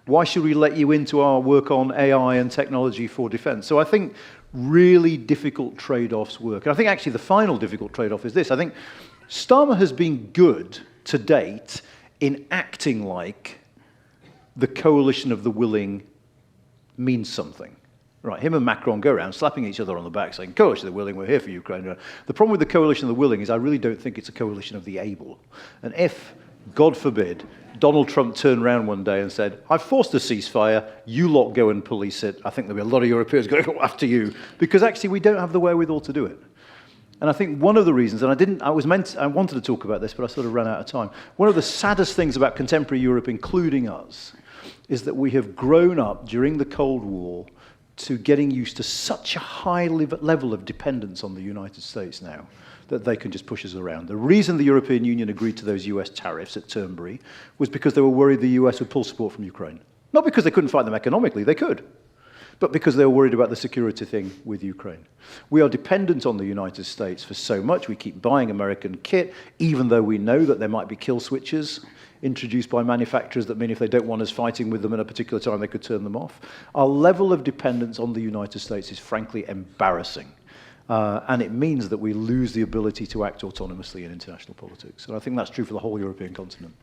why should we let you into our work on AI and technology for defense? So I think really difficult trade-offs work. And I think actually the final difficult trade-off is this. I think Starmer has been good to date in acting like the coalition of the willing means something. Right, him and Macron go around slapping each other on the back saying, coalition of the willing, we're here for Ukraine. The problem with the coalition of the willing is I really don't think it's a coalition of the able. And if, God forbid, Donald Trump turned around one day and said, I've forced a ceasefire, you lot go and police it. I think there'll be a lot of Europeans going to go after you, because actually we don't have the wherewithal to do it. And I think one of the reasons, and I wanted to talk about this, but I sort of ran out of time. One of the saddest things about contemporary Europe, including us, is that we have grown up during the Cold War to getting used to such a high level of dependence on the United States now, that they can just push us around. The reason the European Union agreed to those US tariffs at Turnberry was because they were worried the US would pull support from Ukraine. Not because they couldn't fight them economically, they could, but because they were worried about the security thing with Ukraine. We are dependent on the United States for so much. We keep buying American kit, even though we know that there might be kill switches introduced by manufacturers that mean if they don't want us fighting with them at a particular time, they could turn them off. Our level of dependence on the United States is frankly embarrassing. And it means that we lose the ability to act autonomously in international politics. And I think that's true for the whole European continent.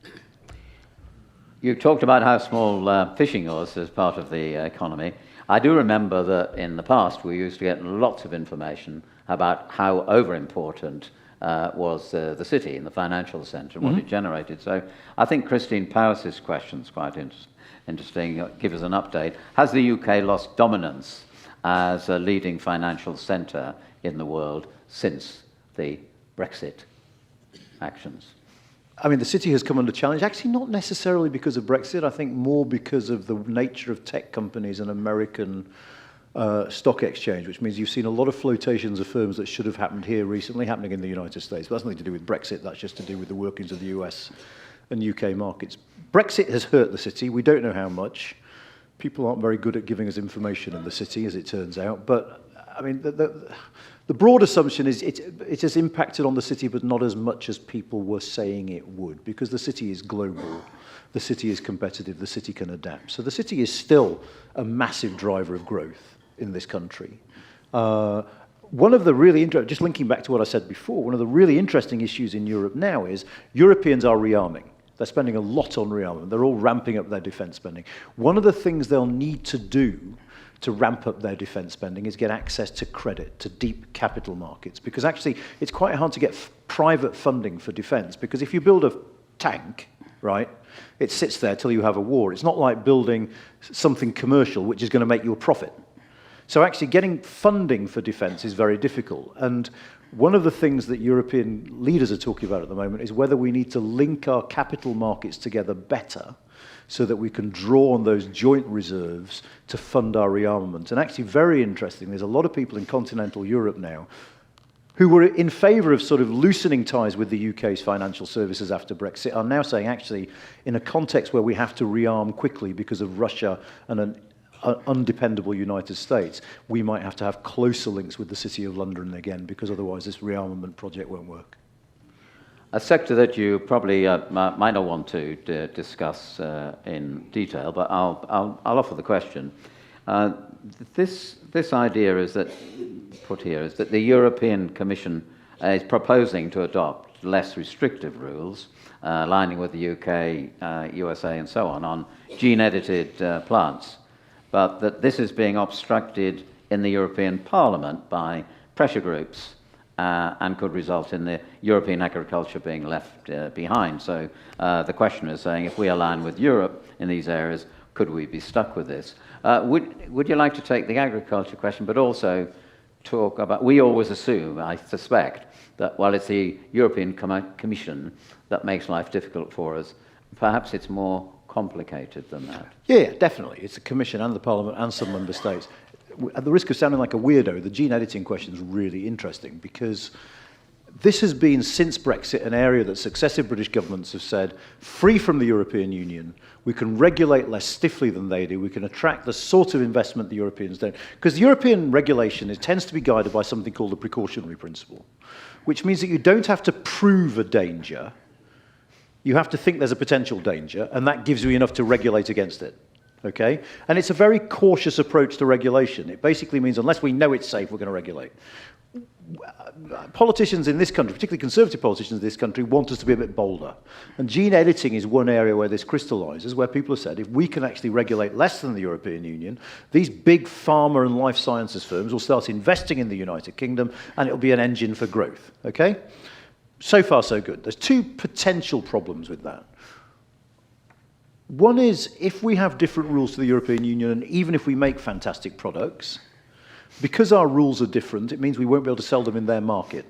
You talked about how small fishing was as part of the economy. I do remember that in the past we used to get lots of information about how over-important was the city in the financial centre and what it generated. So I think Christine Powis' question is quite interesting. Give us an update. Has the UK lost dominance as a leading financial centre in the world since the Brexit actions? I mean, the city has come under challenge, actually not necessarily because of Brexit, I think more because of the nature of tech companies and American stock exchange, which means you've seen a lot of flotations of firms that should have happened here recently happening in the United States. But that's nothing to do with Brexit, that's just to do with the workings of the US and UK markets. Brexit has hurt the city, we don't know how much. People aren't very good at giving us information in the city, as it turns out. But, I mean, the broad assumption is it has impacted on the city, but not as much as people were saying it would, because the city is global, the city is competitive, the city can adapt. So the city is still a massive driver of growth in this country. one of the really interesting, just linking back to what I said before, one of the really interesting issues in Europe now is Europeans are rearming. They're spending a lot on rearmament. They're all ramping up their defense spending. One of the things they'll need to do to ramp up their defense spending is get access to credit, to deep capital markets, because actually it's quite hard to get private funding for defense, because if you build a tank, right, it sits there till you have a war. It's not like building something commercial which is going to make you a profit. So actually getting funding for defense is very difficult. And one of the things that European leaders are talking about at the moment is whether we need to link our capital markets together better so that we can draw on those joint reserves to fund our rearmament. And actually, very interesting, there's a lot of people in continental Europe now who were in favour of sort of loosening ties with the UK's financial services after Brexit are now saying, actually, in a context where we have to rearm quickly because of Russia and an undependable United States, we might have to have closer links with the City of London again, because otherwise this rearmament project won't work. A sector that you probably might not want to discuss in detail, but I'll offer the question. This idea is that, put here, is that the European Commission is proposing to adopt less restrictive rules, aligning with the UK, USA and so on gene-edited plants, but that this is being obstructed in the European Parliament by pressure groups and could result in the European agriculture being left behind. So the question is saying, if we align with Europe in these areas, could we be stuck with this? Would you like to take the agriculture question, but also talk about, we always assume, I suspect, that while it's the European Commission that makes life difficult for us, perhaps it's more complicated than that. Yeah, definitely. It's the Commission and the Parliament and some member states. At the risk of sounding like a weirdo, the gene editing question is really interesting, because this has been, since Brexit, an area that successive British governments have said, free from the European Union, we can regulate less stiffly than they do, we can attract the sort of investment the Europeans don't. Because the European regulation tends to be guided by something called the precautionary principle, which means that you don't have to prove a danger, you have to think there's a potential danger, and that gives you enough to regulate against it. Okay? And it's a very cautious approach to regulation. It basically means unless we know it's safe, we're going to regulate. Politicians in this country, particularly conservative politicians in this country, want us to be a bit bolder. And gene editing is one area where this crystallizes, where people have said, if we can actually regulate less than the European Union, these big pharma and life sciences firms will start investing in the United Kingdom, and it'll be an engine for growth. Okay? So far, so good. There's two potential problems with that. One is, if we have different rules to the European Union, and even if we make fantastic products, because our rules are different, it means we won't be able to sell them in their market,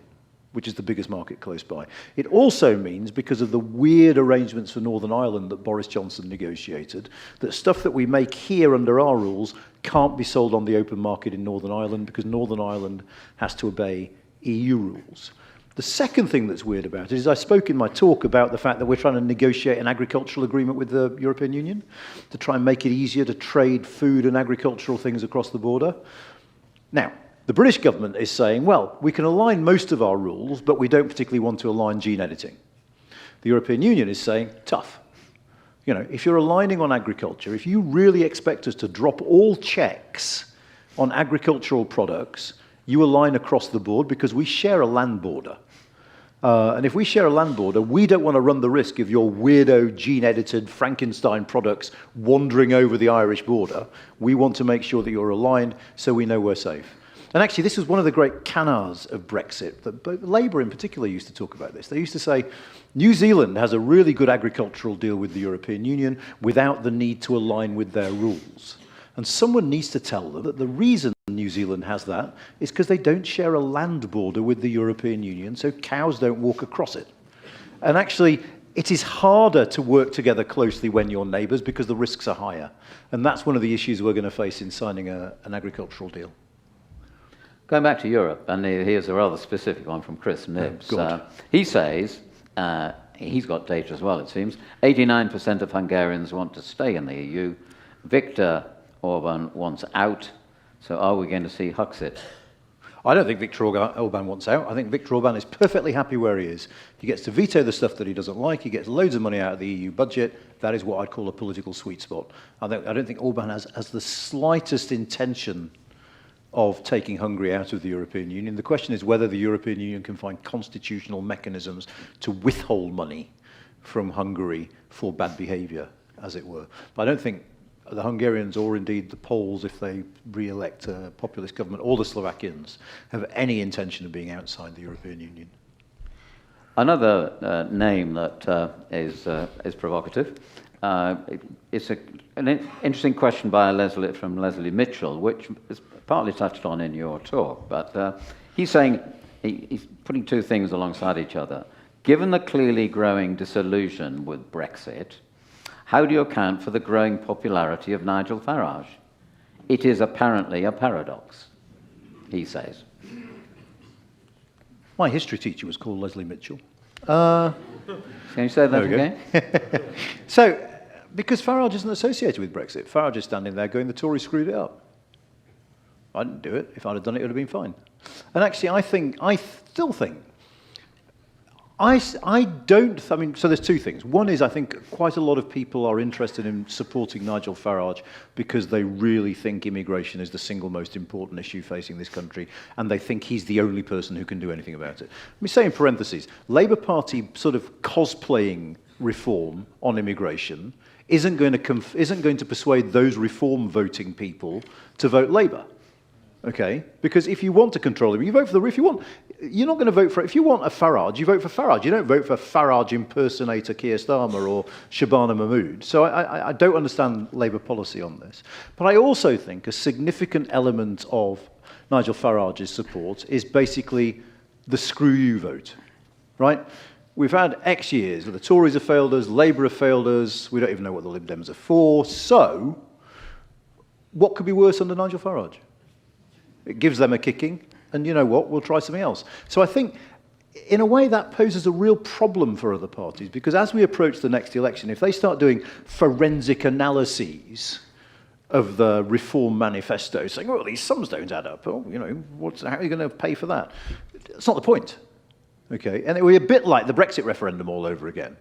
which is the biggest market close by. It also means, because of the weird arrangements for Northern Ireland that Boris Johnson negotiated, that stuff that we make here under our rules can't be sold on the open market in Northern Ireland, because Northern Ireland has to obey EU rules. The second thing that's weird about it is I spoke in my talk about the fact that we're trying to negotiate an agricultural agreement with the European Union to try and make it easier to trade food and agricultural things across the border. Now, the British government is saying, well, we can align most of our rules, but we don't particularly want to align gene editing. The European Union is saying, tough. You know, if you're aligning on agriculture, if you really expect us to drop all checks on agricultural products, you align across the board because we share a land border. And if we share a land border, we don't want to run the risk of your weirdo gene-edited Frankenstein products wandering over the Irish border. We want to make sure that you're aligned so we know we're safe. And actually, this was one of the great canards of Brexit. That Labour in particular used to talk about this. They used to say, New Zealand has a really good agricultural deal with the European Union without the need to align with their rules. And someone needs to tell them that the reason New Zealand has that is because they don't share a land border with the European Union, so cows don't walk across it. And actually, it is harder to work together closely when you're neighbours because the risks are higher. And that's one of the issues we're going to face in signing an agricultural deal. Going back to Europe, and here's a rather specific one from Chris Nibbs. He says, he's got data as well, it seems, 89% of Hungarians want to stay in the EU. Viktor Orban wants out. So are we going to see Huxit? I don't think Viktor Orban wants out. I think Viktor Orban is perfectly happy where he is. He gets to veto the stuff that he doesn't like. He gets loads of money out of the EU budget. That is what I'd call a political sweet spot. I don't think Orban has the slightest intention of taking Hungary out of the European Union. The question is whether the European Union can find constitutional mechanisms to withhold money from Hungary for bad behaviour, as it were. But I don't think the Hungarians, or indeed the Poles, if they re-elect a populist government, or the Slovakians, have any intention of being outside the European Union. Another name that is provocative. It's an interesting question by Leslie Mitchell, which is partly touched on in your talk. But he's saying, he's putting two things alongside each other. Given the clearly growing disillusion with Brexit, how do you account for the growing popularity of Nigel Farage? It is apparently a paradox, he says. My history teacher was called Leslie Mitchell. Can you say that again? So, because Farage isn't associated with Brexit, Farage is standing there going, the Tories screwed it up. I didn't do it. If I'd have done it, it would have been fine. And actually, I still think, so there's two things. One is I think quite a lot of people are interested in supporting Nigel Farage because they really think immigration is the single most important issue facing this country, and they think he's the only person who can do anything about it. Let me say in parentheses, Labour Party sort of cosplaying reform on immigration isn't going to persuade those reform voting people to vote Labour. Okay, because if you want to control him, you vote for you're not going to vote for it. If you want a Farage, you vote for Farage. You don't vote for Farage impersonator Keir Starmer or Shabana Mahmood. So I don't understand Labour policy on this. But I also think a significant element of Nigel Farage's support is basically the screw you vote, right? We've had X years where the Tories have failed us, Labour have failed us, we don't even know what the Lib Dems are for. So what could be worse under Nigel Farage? It gives them a kicking, and you know what, we'll try something else. So I think, in a way, that poses a real problem for other parties, because as we approach the next election, if they start doing forensic analyses of the Reform Manifesto, saying, well, these sums don't add up, oh, you know, how are you going to pay for that? That's not the point, okay? And it will be a bit like the Brexit referendum all over again.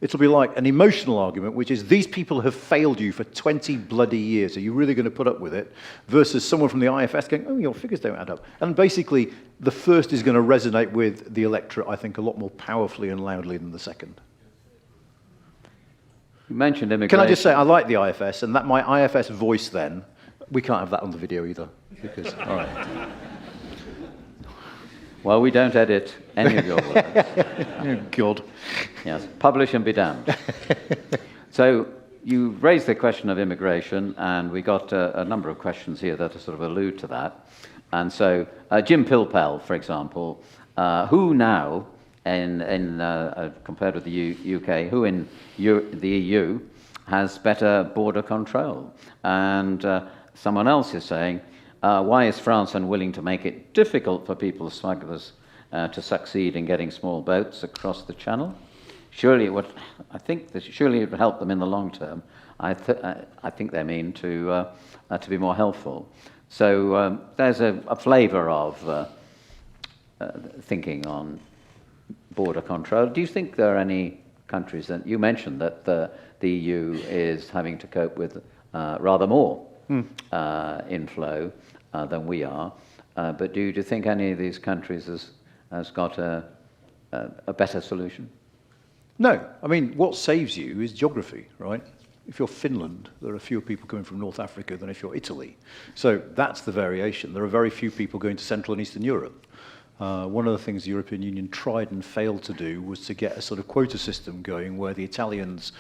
It'll be like an emotional argument, which is these people have failed you for 20 bloody years. Are you really going to put up with it? Versus someone from the IFS going, oh, your figures don't add up. And basically, the first is going to resonate with the electorate, I think, a lot more powerfully and loudly than the second. You mentioned immigration. Can I just say, I like the IFS, and that my IFS voice then, we can't have that on the video either. Because, all right. Well, we don't edit any of your work. Oh, God. Yes, publish and be damned. So you raised the question of immigration, and we got a number of questions here that sort of allude to that. And so Jim Pilpel, for example, who now, compared with the UK, who in the EU has better border control? And someone else is saying, why is France unwilling to make it difficult for people, smugglers, to succeed in getting small boats across the Channel? Surely it would. Surely it would help them in the long term. I think they mean to be more helpful. So there's a flavour of thinking on border control. Do you think there are any countries that you mentioned that the EU is having to cope with rather more inflow than we are? But do you think any of these countries has got a better solution? No. I mean, what saves you is geography, right? If you're Finland, there are fewer people coming from North Africa than if you're Italy. So that's the variation. There are very few people going to Central and Eastern Europe. One of the things the European Union tried and failed to do was to get a sort of quota system going where the Italians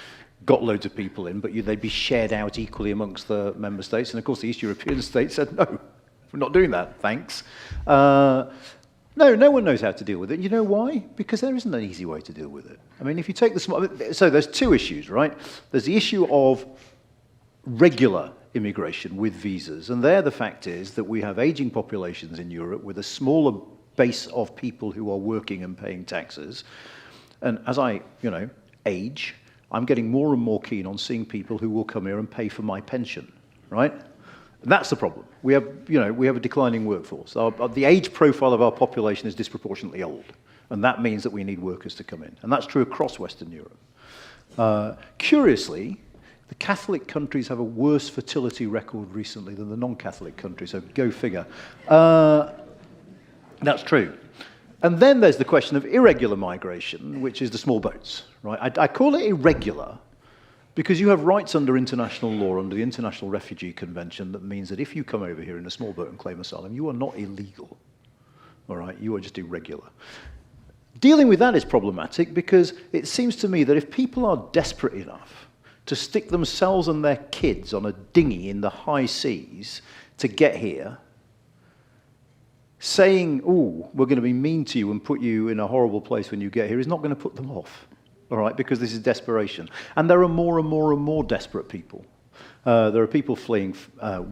got loads of people in, but they'd be shared out equally amongst the member states. And of course, the East European states said, no, we're not doing that, thanks. No one knows how to deal with it. You know why? Because there isn't an easy way to deal with it. I mean, if you take so there's two issues, right? There's the issue of regular immigration with visas, and there the fact is that we have aging populations in Europe with a smaller base of people who are working and paying taxes. And as I, age, I'm getting more and more keen on seeing people who will come here and pay for my pension, right? That's the problem. We have a declining workforce. The age profile of our population is disproportionately old, and that means that we need workers to come in. And that's true across Western Europe. Curiously, The Catholic countries have a worse fertility record recently than the non-Catholic countries, so go figure. That's true. And then there's the question of irregular migration, which is the small boats, right? I call it irregular because you have rights under international law, under the International Refugee Convention, that means that if you come over here in a small boat and claim asylum, you are not illegal, all right? You are just irregular. Dealing with that is problematic because it seems to me that if people are desperate enough to stick themselves and their kids on a dinghy in the high seas to get here, saying, oh, we're going to be mean to you and put you in a horrible place when you get here is not going to put them off, all right, because this is desperation. And there are more and more and more desperate people. There are people fleeing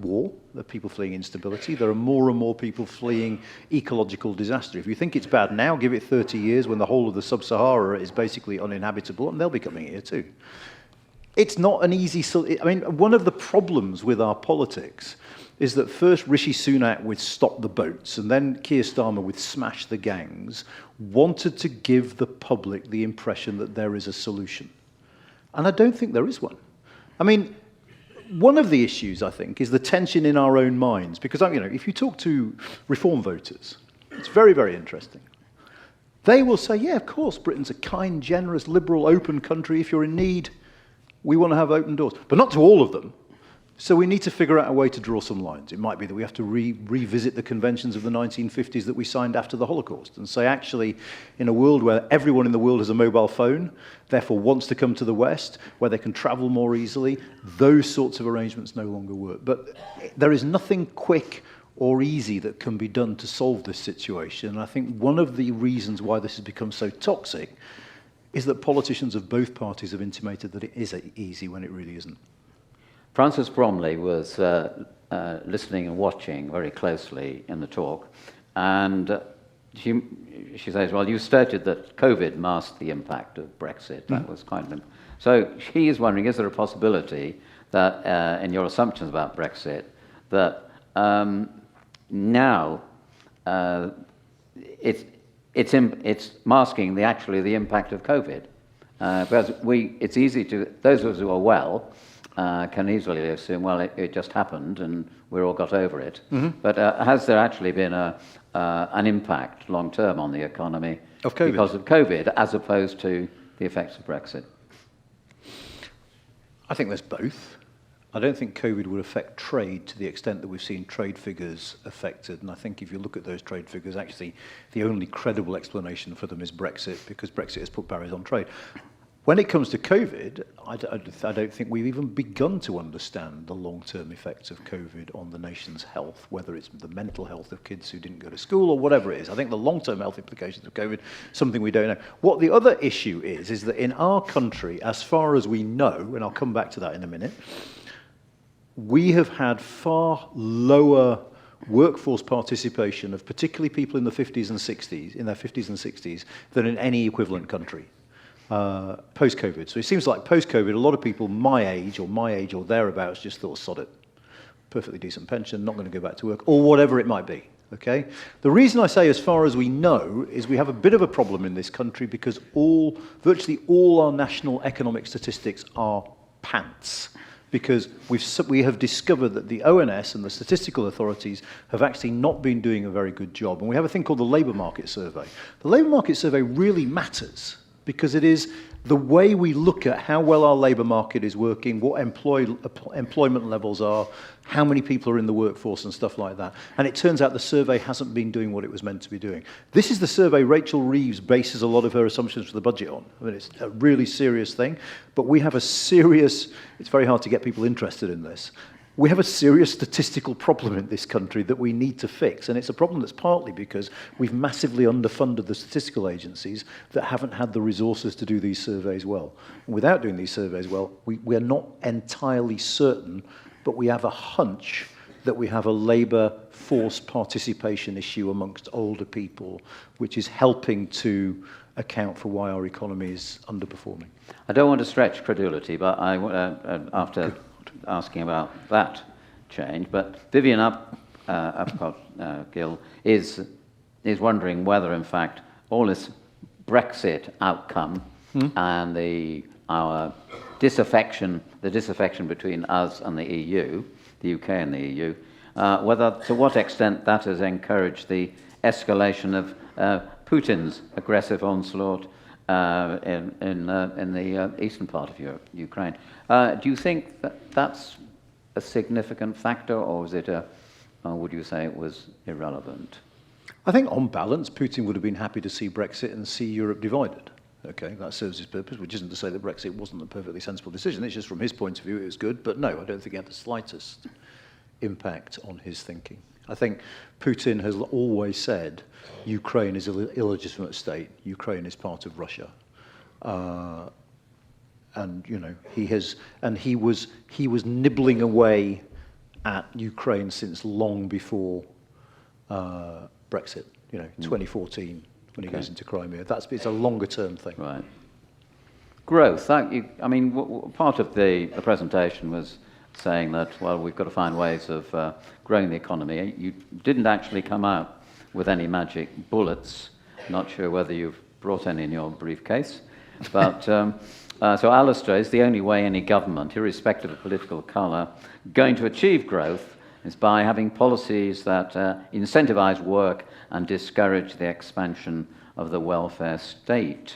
war, there are people fleeing instability, there are more and more people fleeing ecological disaster. If you think it's bad now, give it 30 years when the whole of the sub-Sahara is basically uninhabitable, and they'll be coming here too. It's not an easy... I mean, one of the problems with our politics is that first Rishi Sunak with Stop the Boats and then Keir Starmer with Smash the Gangs wanted to give the public the impression that there is a solution. And I don't think there is one. I mean, one of the issues, I think, is the tension in our own minds. Because, you know, if you talk to reform voters, it's very, very interesting. They will say, yeah, of course, Britain's a kind, generous, liberal, open country. If you're in need, we want to have open doors. But not to all of them. So we need to figure out a way to draw some lines. It might be that we have to revisit the conventions of the 1950s that we signed after the Holocaust and say, actually, in a world where everyone in the world has a mobile phone, therefore wants to come to the West, where they can travel more easily, those sorts of arrangements no longer work. But there is nothing quick or easy that can be done to solve this situation. And I think one of the reasons why this has become so toxic is that politicians of both parties have intimated that it is easy when it really isn't. Frances Bromley was listening and watching very closely in the talk, and she says, well, you stated that COVID masked the impact of Brexit. That was kind of... So she is wondering, is there a possibility that, in your assumptions about Brexit, that now it's masking the impact of COVID? Because it's easy to... Those of us who are well... can easily assume, well, it just happened and we all got over it. But has there actually been an impact long-term on the economy because of COVID as opposed to the effects of Brexit? I think there's both. I don't think COVID would affect trade to the extent that we've seen trade figures affected. And I think if you look at those trade figures, actually the only credible explanation for them is Brexit, because Brexit has put barriers on trade. When it comes to COVID, I don't think we've even begun to understand the long-term effects of COVID on the nation's health, whether it's the mental health of kids who didn't go to school or whatever it is. I think the long-term health implications of COVID, something we don't know. What the other issue is that in our country, as far as we know, and I'll come back to that in a minute, we have had far lower workforce participation of particularly people in the 50s and 60s, in their 50s and 60s, than in any equivalent country. Post-COVID. So it seems like post-COVID, a lot of people my age or thereabouts just thought, sod it. Perfectly decent pension, not going to go back to work, or whatever it might be. Okay? The reason I say as far as we know is we have a bit of a problem in this country because virtually all our national economic statistics are pants. Because we have discovered that the ONS and the statistical authorities have actually not been doing a very good job. And we have a thing called the labour market survey. The labour market survey really matters because it is the way we look at how well our labour market is working, what employment levels are, how many people are in the workforce and stuff like that. And it turns out the survey hasn't been doing what it was meant to be doing. This is the survey Rachel Reeves bases a lot of her assumptions for the budget on. I mean, it's a really serious thing, but we have it's very hard to get people interested in this. We have a serious statistical problem in this country that we need to fix, and it's a problem that's partly because we've massively underfunded the statistical agencies that haven't had the resources to do these surveys well. And without doing these surveys well, we are not entirely certain, but we have a hunch that we have a labour force participation issue amongst older people, which is helping to account for why our economy is underperforming. I don't want to stretch credulity, but after asking about that change, but Vivian Upcott Gill is wondering whether, in fact, all this Brexit outcome and the our disaffection, the disaffection between us and the EU, the UK and the EU, to what extent that has encouraged the escalation of Putin's aggressive onslaught in the eastern part of Europe, Ukraine. Do you think that that's a significant factor, or was it or would you say it was irrelevant? I think on balance, Putin would have been happy to see Brexit and see Europe divided. Okay, that serves his purpose, which isn't to say that Brexit wasn't a perfectly sensible decision. It's just from his point of view it was good, but no, I don't think it had the slightest impact on his thinking. I think Putin has always said Ukraine is an illegitimate state. Ukraine is part of Russia. And you know, he was nibbling away at Ukraine since long before Brexit, 2014, when he goes into Crimea. It's a longer-term thing. Right. Growth. Part of the presentation was saying that, well, we've got to find ways of growing the economy. You didn't actually come out with any magic bullets. Not sure whether you've brought any in your briefcase. But so Alistair, is the only way any government, irrespective of political colour, going to achieve growth is by having policies that incentivise work and discourage the expansion of the welfare state.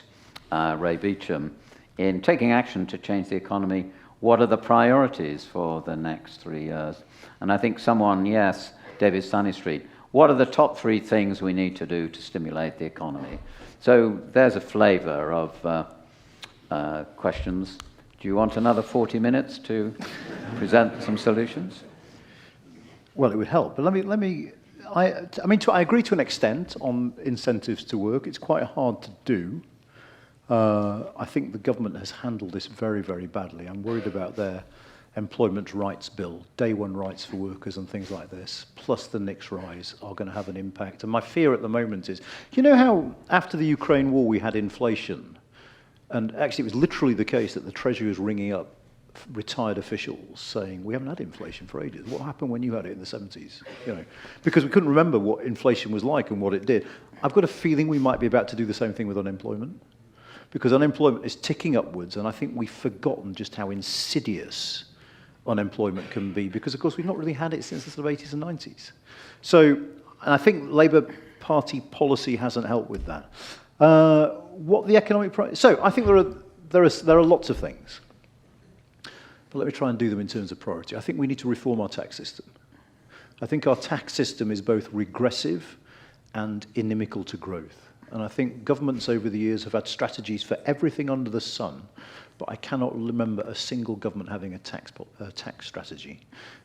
Ray Beecham, in taking action to change the economy, what are the priorities for the next 3 years? And I think David Stanistreet, what are the top 3 things we need to do to stimulate the economy? So there's a flavour of questions. Do you want another 40 minutes to present some solutions? Well, it would help, but I agree to an extent on incentives to work. It's quite hard to do. I think the government has handled this very, very badly. I'm worried about their employment rights bill, day one rights for workers and things like this, plus the NICS rise are going to have an impact. And my fear at the moment is, you know how after the Ukraine war we had inflation? And actually it was literally the case that the Treasury was ringing up retired officials saying, we haven't had inflation for ages. What happened when you had it in the 70s? Because we couldn't remember what inflation was like and what it did. I've got a feeling we might be about to do the same thing with unemployment, because unemployment is ticking upwards, and I think we've forgotten just how insidious unemployment can be, because of course we've not really had it since the sort of 80s and 90s. So, and I think Labour Party policy hasn't helped with that. What the economic so I think there are lots of things. But let me try and do them in terms of priority. I think we need to reform our tax system. I think our tax system is both regressive and inimical to growth. And I think governments over the years have had strategies for everything under the sun, but I cannot remember a single government having a tax strategy.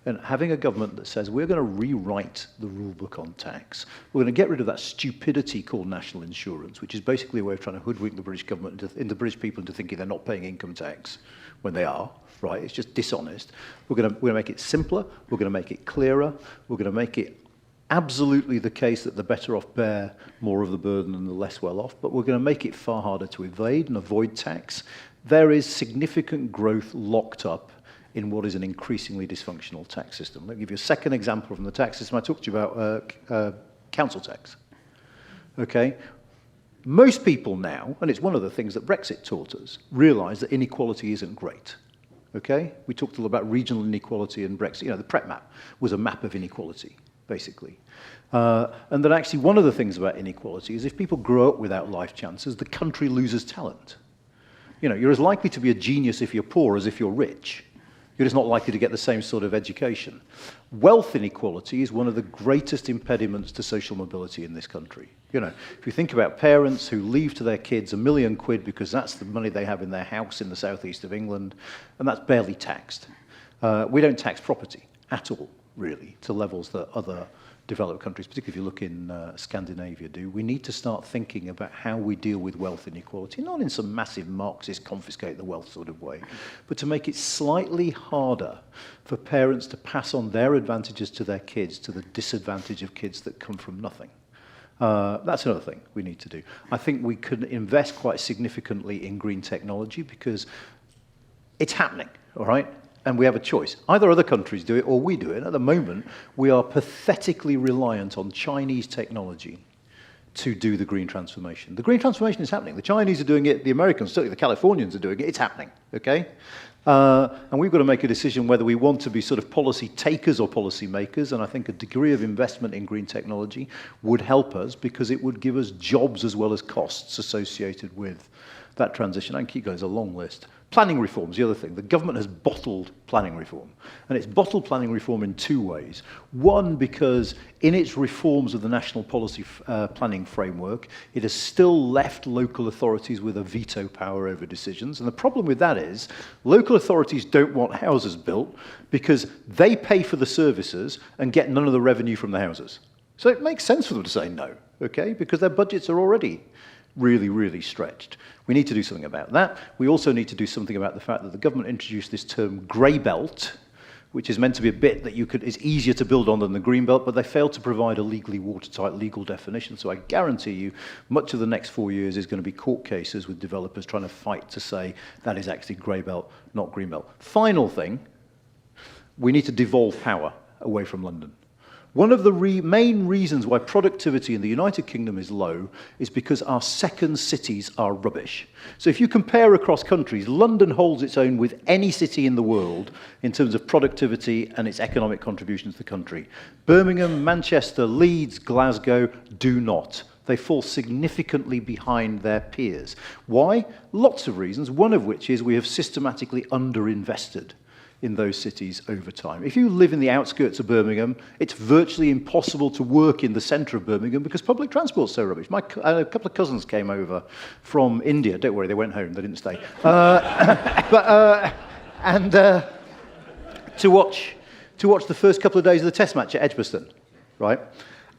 And having a government that says, we're going to rewrite the rule book on tax, we're going to get rid of that stupidity called national insurance, which is basically a way of trying to hoodwink the British government into British people into thinking they're not paying income tax when they are. Right, it's just dishonest. We're going to make it simpler. We're going to make it clearer. We're going to make it absolutely the case that the better off bear more of the burden than the less well off. But we're going to make it far harder to evade and avoid tax. There is significant growth locked up in what is an increasingly dysfunctional tax system. Let me give you a second example from the tax system. I talked to you about council tax. Okay. Most people now, and it's one of the things that Brexit taught us, realise that inequality isn't great. Okay? We talked a lot about regional inequality and Brexit. The PrEP map was a map of inequality, basically. And that actually one of the things about inequality is if people grow up without life chances, the country loses talent. You're as likely to be a genius if you're poor as if you're rich. You're just not likely to get the same sort of education. Wealth inequality is one of the greatest impediments to social mobility in this country. If you think about parents who leave to their kids £1 million because that's the money they have in their house in the southeast of England, and that's barely taxed. We don't tax property at all, really, to levels that other developed countries, particularly if you look in Scandinavia, do. We need to start thinking about how we deal with wealth inequality, not in some massive Marxist confiscate the wealth sort of way, but to make it slightly harder for parents to pass on their advantages to their kids to the disadvantage of kids that come from nothing. That's another thing we need to do. I think we could invest quite significantly in green technology because it's happening, all right? And we have a choice. Either other countries do it or we do it. At the moment, we are pathetically reliant on Chinese technology to do the green transformation. The green transformation is happening. The Chinese are doing it, the Americans, certainly the Californians are doing it. It's happening, okay? And we've got to make a decision whether we want to be sort of policy takers or policy makers, and I think a degree of investment in green technology would help us because it would give us jobs as well as costs associated with that transition. I can keep going, there's a long list. Planning reform's the other thing. The government has bottled planning reform. And it's bottled planning reform in two ways. One, because in its reforms of the national policy planning framework, it has still left local authorities with a veto power over decisions. And the problem with that is local authorities don't want houses built because they pay for the services and get none of the revenue from the houses. So it makes sense for them to say no, okay? Because their budgets are already really, really stretched. We need to do something about that. We also need to do something about the fact that the government introduced this term grey belt, which is meant to be a bit that is easier to build on than the green belt, but they failed to provide a legally watertight legal definition. So I guarantee you, much of the next 4 years is going to be court cases with developers trying to fight to say that is actually grey belt, not green belt. Final thing, we need to devolve power away from London. One of the main reasons why productivity in the United Kingdom is low is because our second cities are rubbish. So if you compare across countries, London holds its own with any city in the world in terms of productivity and its economic contribution to the country. Birmingham, Manchester, Leeds, Glasgow do not. They fall significantly behind their peers. Why? Lots of reasons, one of which is we have systematically underinvested in those cities over time. If you live in the outskirts of Birmingham, it's virtually impossible to work in the centre of Birmingham because public transport's so rubbish. A couple of cousins came over from India. Don't worry, they went home, they didn't stay. To watch the first couple of days of the Test match at Edgbaston, right?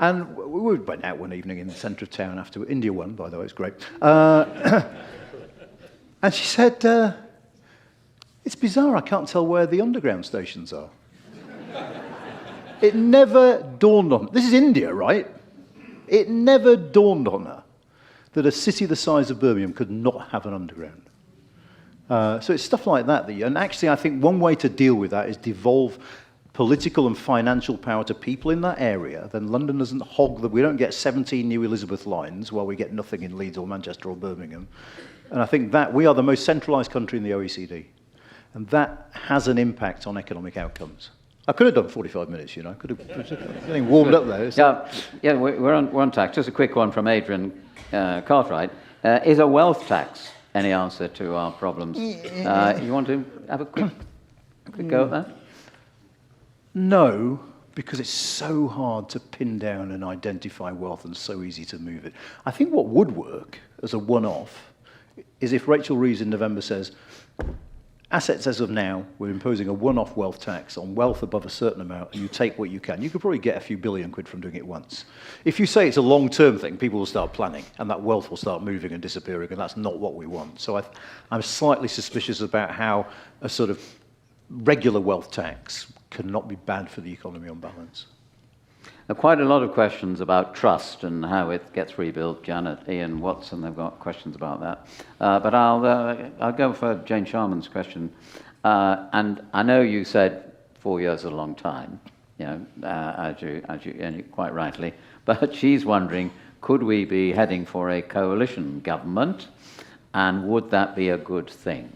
And we went out one evening in the centre of town after India won, by the way, it was great. And she said, it's bizarre, I can't tell where the underground stations are. It never dawned on her. This is India, right? It never dawned on her that a city the size of Birmingham could not have an underground. So it's stuff like that. And actually, I think one way to deal with that is devolve political and financial power to people in that area. Then London doesn't hog we don't get 17 new Elizabeth lines while we get nothing in Leeds or Manchester or Birmingham. And I think that we are the most centralised country in the OECD. And that has an impact on economic outcomes. I could have done 45 minutes, you know. I could have getting warmed up there. Yeah, we're on tax. Just a quick one from Adrian Cartwright. Is a wealth tax any answer to our problems? You want to have a quick go at that? No, because it's so hard to pin down and identify wealth and so easy to move it. I think what would work as a one-off is if Rachel Reeves in November says, assets as of now, we're imposing a one-off wealth tax on wealth above a certain amount, and you take what you can. You could probably get a few billion quid from doing it once. If you say it's a long-term thing, people will start planning, and that wealth will start moving and disappearing, and that's not what we want. So I'm slightly suspicious about how a sort of regular wealth tax cannot be bad for the economy on balance. Quite a lot of questions about trust and how it gets rebuilt. Janet, Ian, Watson, they've got questions about that. But I'll go for Jane Sharman's question. And I know you said 4 years is a long time, you know, as you quite rightly. But she's wondering, could we be heading for a coalition government, and would that be a good thing?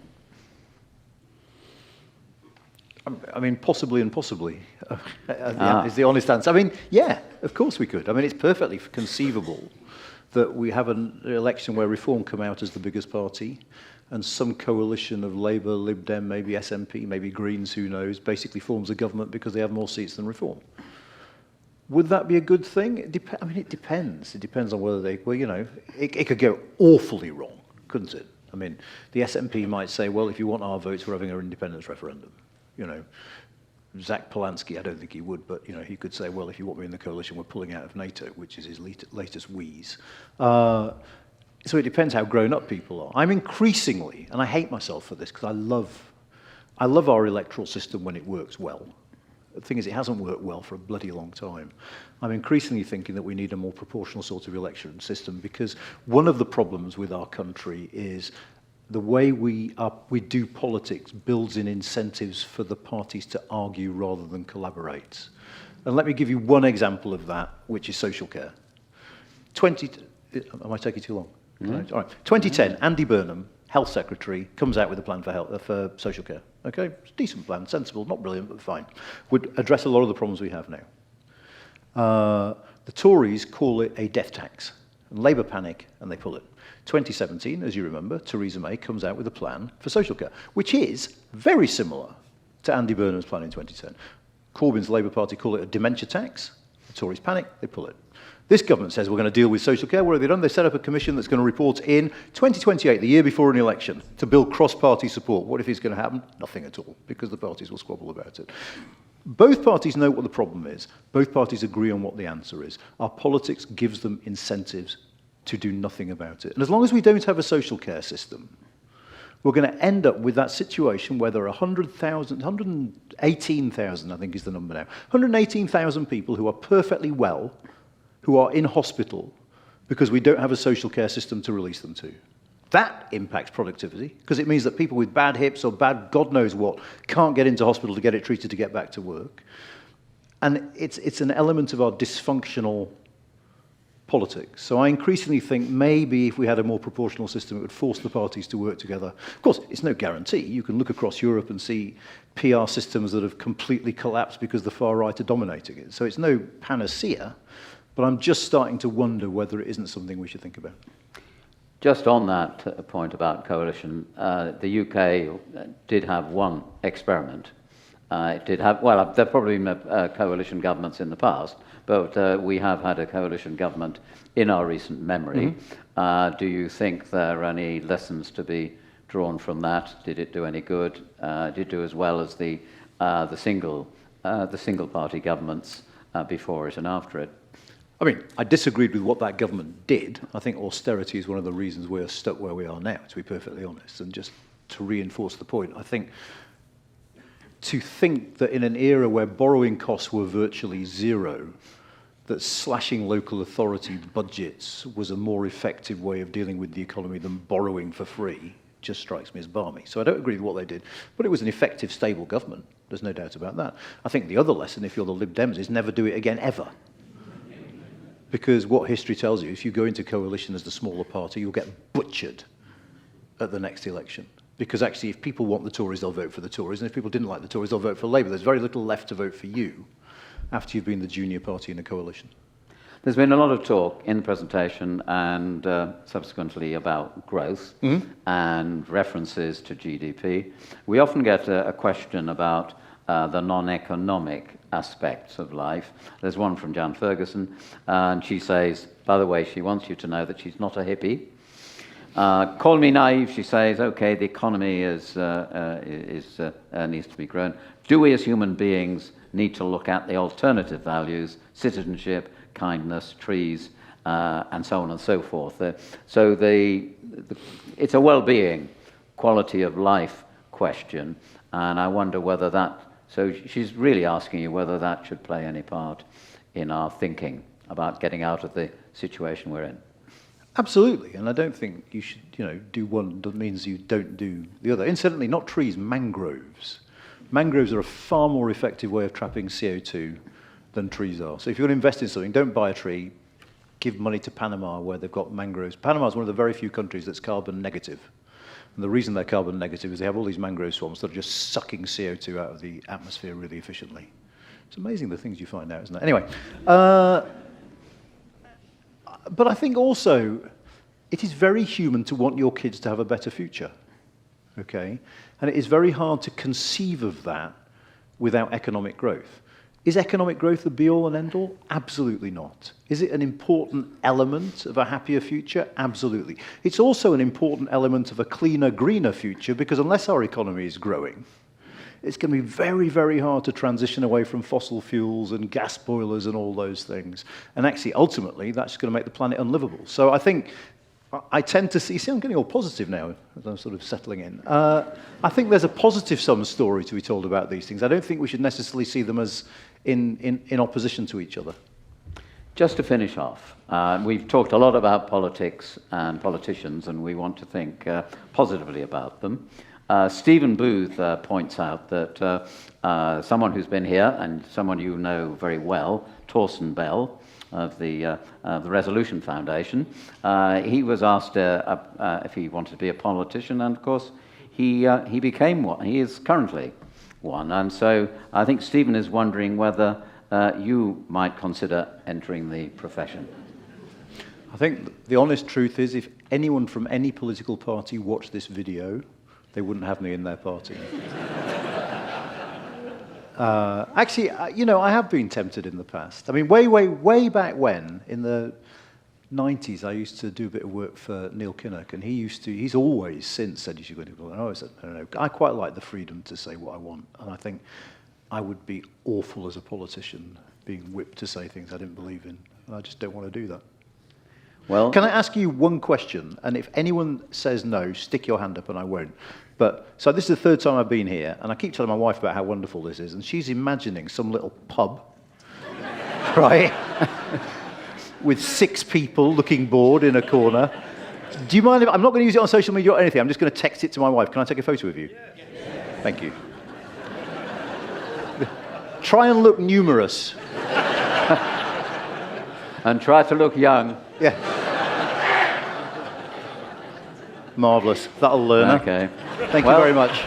I mean, possibly and possibly is the honest answer. I mean, yeah, of course we could. I mean, it's perfectly conceivable that we have an election where Reform come out as the biggest party and some coalition of Labour, Lib Dem, maybe SNP, maybe Greens, who knows, basically forms a government because they have more seats than Reform. Would that be a good thing? I mean, it depends. It depends on whether they, well, you know, it could go awfully wrong, couldn't it? I mean, the SNP might say, well, if you want our votes, we're having an independence referendum. You know, Zach Polanski, I don't think he would, but, you know, he could say, well, if you want me in the coalition, we're pulling out of NATO, which is his latest wheeze. So it depends how grown up people are. I'm increasingly, and I hate myself for this, because I love our electoral system when it works well. The thing is, it hasn't worked well for a bloody long time. I'm increasingly thinking that we need a more proportional sort of election system, because one of the problems with our country is the way we do politics builds in incentives for the parties to argue rather than collaborate. And let me give you one example of that, which is social care. Am I taking too long? All right. 2010, Andy Burnham, Health Secretary, comes out with a plan for social care. Okay, it's a decent plan, sensible, not brilliant, but fine. Would address a lot of the problems we have now. The Tories call it a death tax, and Labour panic, and they pull it. 2017, as you remember, Theresa May comes out with a plan for social care, which is very similar to Andy Burnham's plan in 2010. Corbyn's Labour Party call it a dementia tax. The Tories panic, they pull it. This government says we're going to deal with social care. What have they done? They set up a commission that's going to report in 2028, the year before an election, to build cross-party support. What if it's going to happen? Nothing at all, because the parties will squabble about it. Both parties know what the problem is. Both parties agree on what the answer is. Our politics gives them incentives to do nothing about it. And as long as we don't have a social care system, we're going to end up with that situation where there are 118,000, I think is the number now, 118,000 people who are perfectly well, who are in hospital because we don't have a social care system to release them to. That impacts productivity, because it means that people with bad hips or bad God knows what can't get into hospital to get it treated to get back to work. And it's an element of our dysfunctional politics. So I increasingly think maybe if we had a more proportional system, it would force the parties to work together. Of course, it's no guarantee. You can look across Europe and see PR systems that have completely collapsed because the far right are dominating it. So it's no panacea, but I'm just starting to wonder whether it isn't something we should think about. Just on that point about coalition, the UK did have one experiment. It did have, well, there have probably been coalition governments in the past, but we have had a coalition government in our recent memory. Mm-hmm. Do you think there are any lessons to be drawn from that? Did it do any good? Did it do as well as the single party governments before it and after it? I mean, I disagreed with what that government did. I think austerity is one of the reasons we're stuck where we are now, to be perfectly honest. And just to reinforce the point, I think to think that in an era where borrowing costs were virtually zero, that slashing local authority budgets was a more effective way of dealing with the economy than borrowing for free just strikes me as balmy. So I don't agree with what they did, but it was an effective, stable government. There's no doubt about that. I think the other lesson, if you're the Lib Dems, is never do it again, ever. Because what history tells you, if you go into coalition as the smaller party, you'll get butchered at the next election. Because actually, if people want the Tories, they'll vote for the Tories. And if people didn't like the Tories, they'll vote for Labour. There's very little left to vote for you after you've been the junior party in a coalition. There's been a lot of talk in the presentation and subsequently about growth and references to GDP. We often get a question about the non-economic aspects of life. There's one from Jan Ferguson, and she says, by the way, she wants you to know that she's not a hippie. Call me naive, she says, okay, the economy needs to be grown. Do we as human beings need to look at the alternative values, citizenship, kindness, trees, and so on and so forth? So it's a well-being, quality of life question, and I wonder whether that, so she's really asking you whether that should play any part in our thinking about getting out of the situation we're in. Absolutely, and I don't think you should, do one that means you don't do the other. Incidentally, not trees, mangroves. Mangroves are a far more effective way of trapping CO2 than trees are. So if you want to invest in something, don't buy a tree, give money to Panama where they've got mangroves. Panama is one of the very few countries that's carbon negative. And the reason they're carbon negative is they have all these mangrove swamps that are just sucking CO2 out of the atmosphere really efficiently. It's amazing the things you find out, isn't it? Anyway, but I think also it is very human to want your kids to have a better future, okay? And it is very hard to conceive of that without economic growth. Is economic growth the be-all and end-all? Absolutely not. Is it an important element of a happier future? Absolutely. It's also an important element of a cleaner, greener future, because unless our economy is growing, it's going to be very, very hard to transition away from fossil fuels and gas boilers and all those things. And actually, ultimately, that's going to make the planet unlivable. So I think I tend to see I'm getting all positive now as I'm sort of settling in. I think there's a positive sum story to be told about these things. I don't think we should necessarily see them as in opposition to each other. Just to finish off, we've talked a lot about politics and politicians, and we want to think positively about them. Stephen Booth points out that someone who's been here, and someone you know very well, Torsten Bell, of the Resolution Foundation, he was asked if he wanted to be a politician, and of course he became one. He is currently one, and so I think Stephen is wondering whether you might consider entering the profession. I think the honest truth is, if anyone from any political party watched this video, they wouldn't have me in their party. Actually, I have been tempted in the past. I mean, way back when, in the 90s, I used to do a bit of work for Neil Kinnock, and he's always since said you should go into politics. And I always said, no. I quite like the freedom to say what I want, and I think I would be awful as a politician, being whipped to say things I didn't believe in, and I just don't want to do that. Well, can I ask you one question? And if anyone says no, stick your hand up and I won't. So this is the third time I've been here, and I keep telling my wife about how wonderful this is, and she's imagining some little pub, right, with 6 people looking bored in a corner. Do you mind if I'm not going to use it on social media or anything? I'm just going to text it to my wife. Can I take a photo of you? Yeah. Thank you. Try and look numerous. And try to look young. Yeah. Marvellous. That'll learn her. Okay. Thank you very much.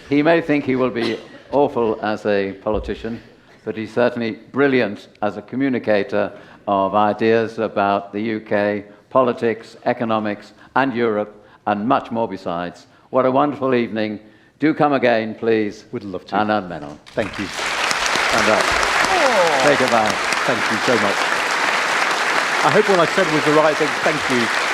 He may think he will be awful as a politician, but he's certainly brilliant as a communicator of ideas about the UK, politics, economics, and Europe, and much more besides. What a wonderful evening. Do come again, please. Would love to. Anand Menon. Thank you. Stand up. Say goodbye. Thank you so much. I hope what I said was the right thing. Thank you.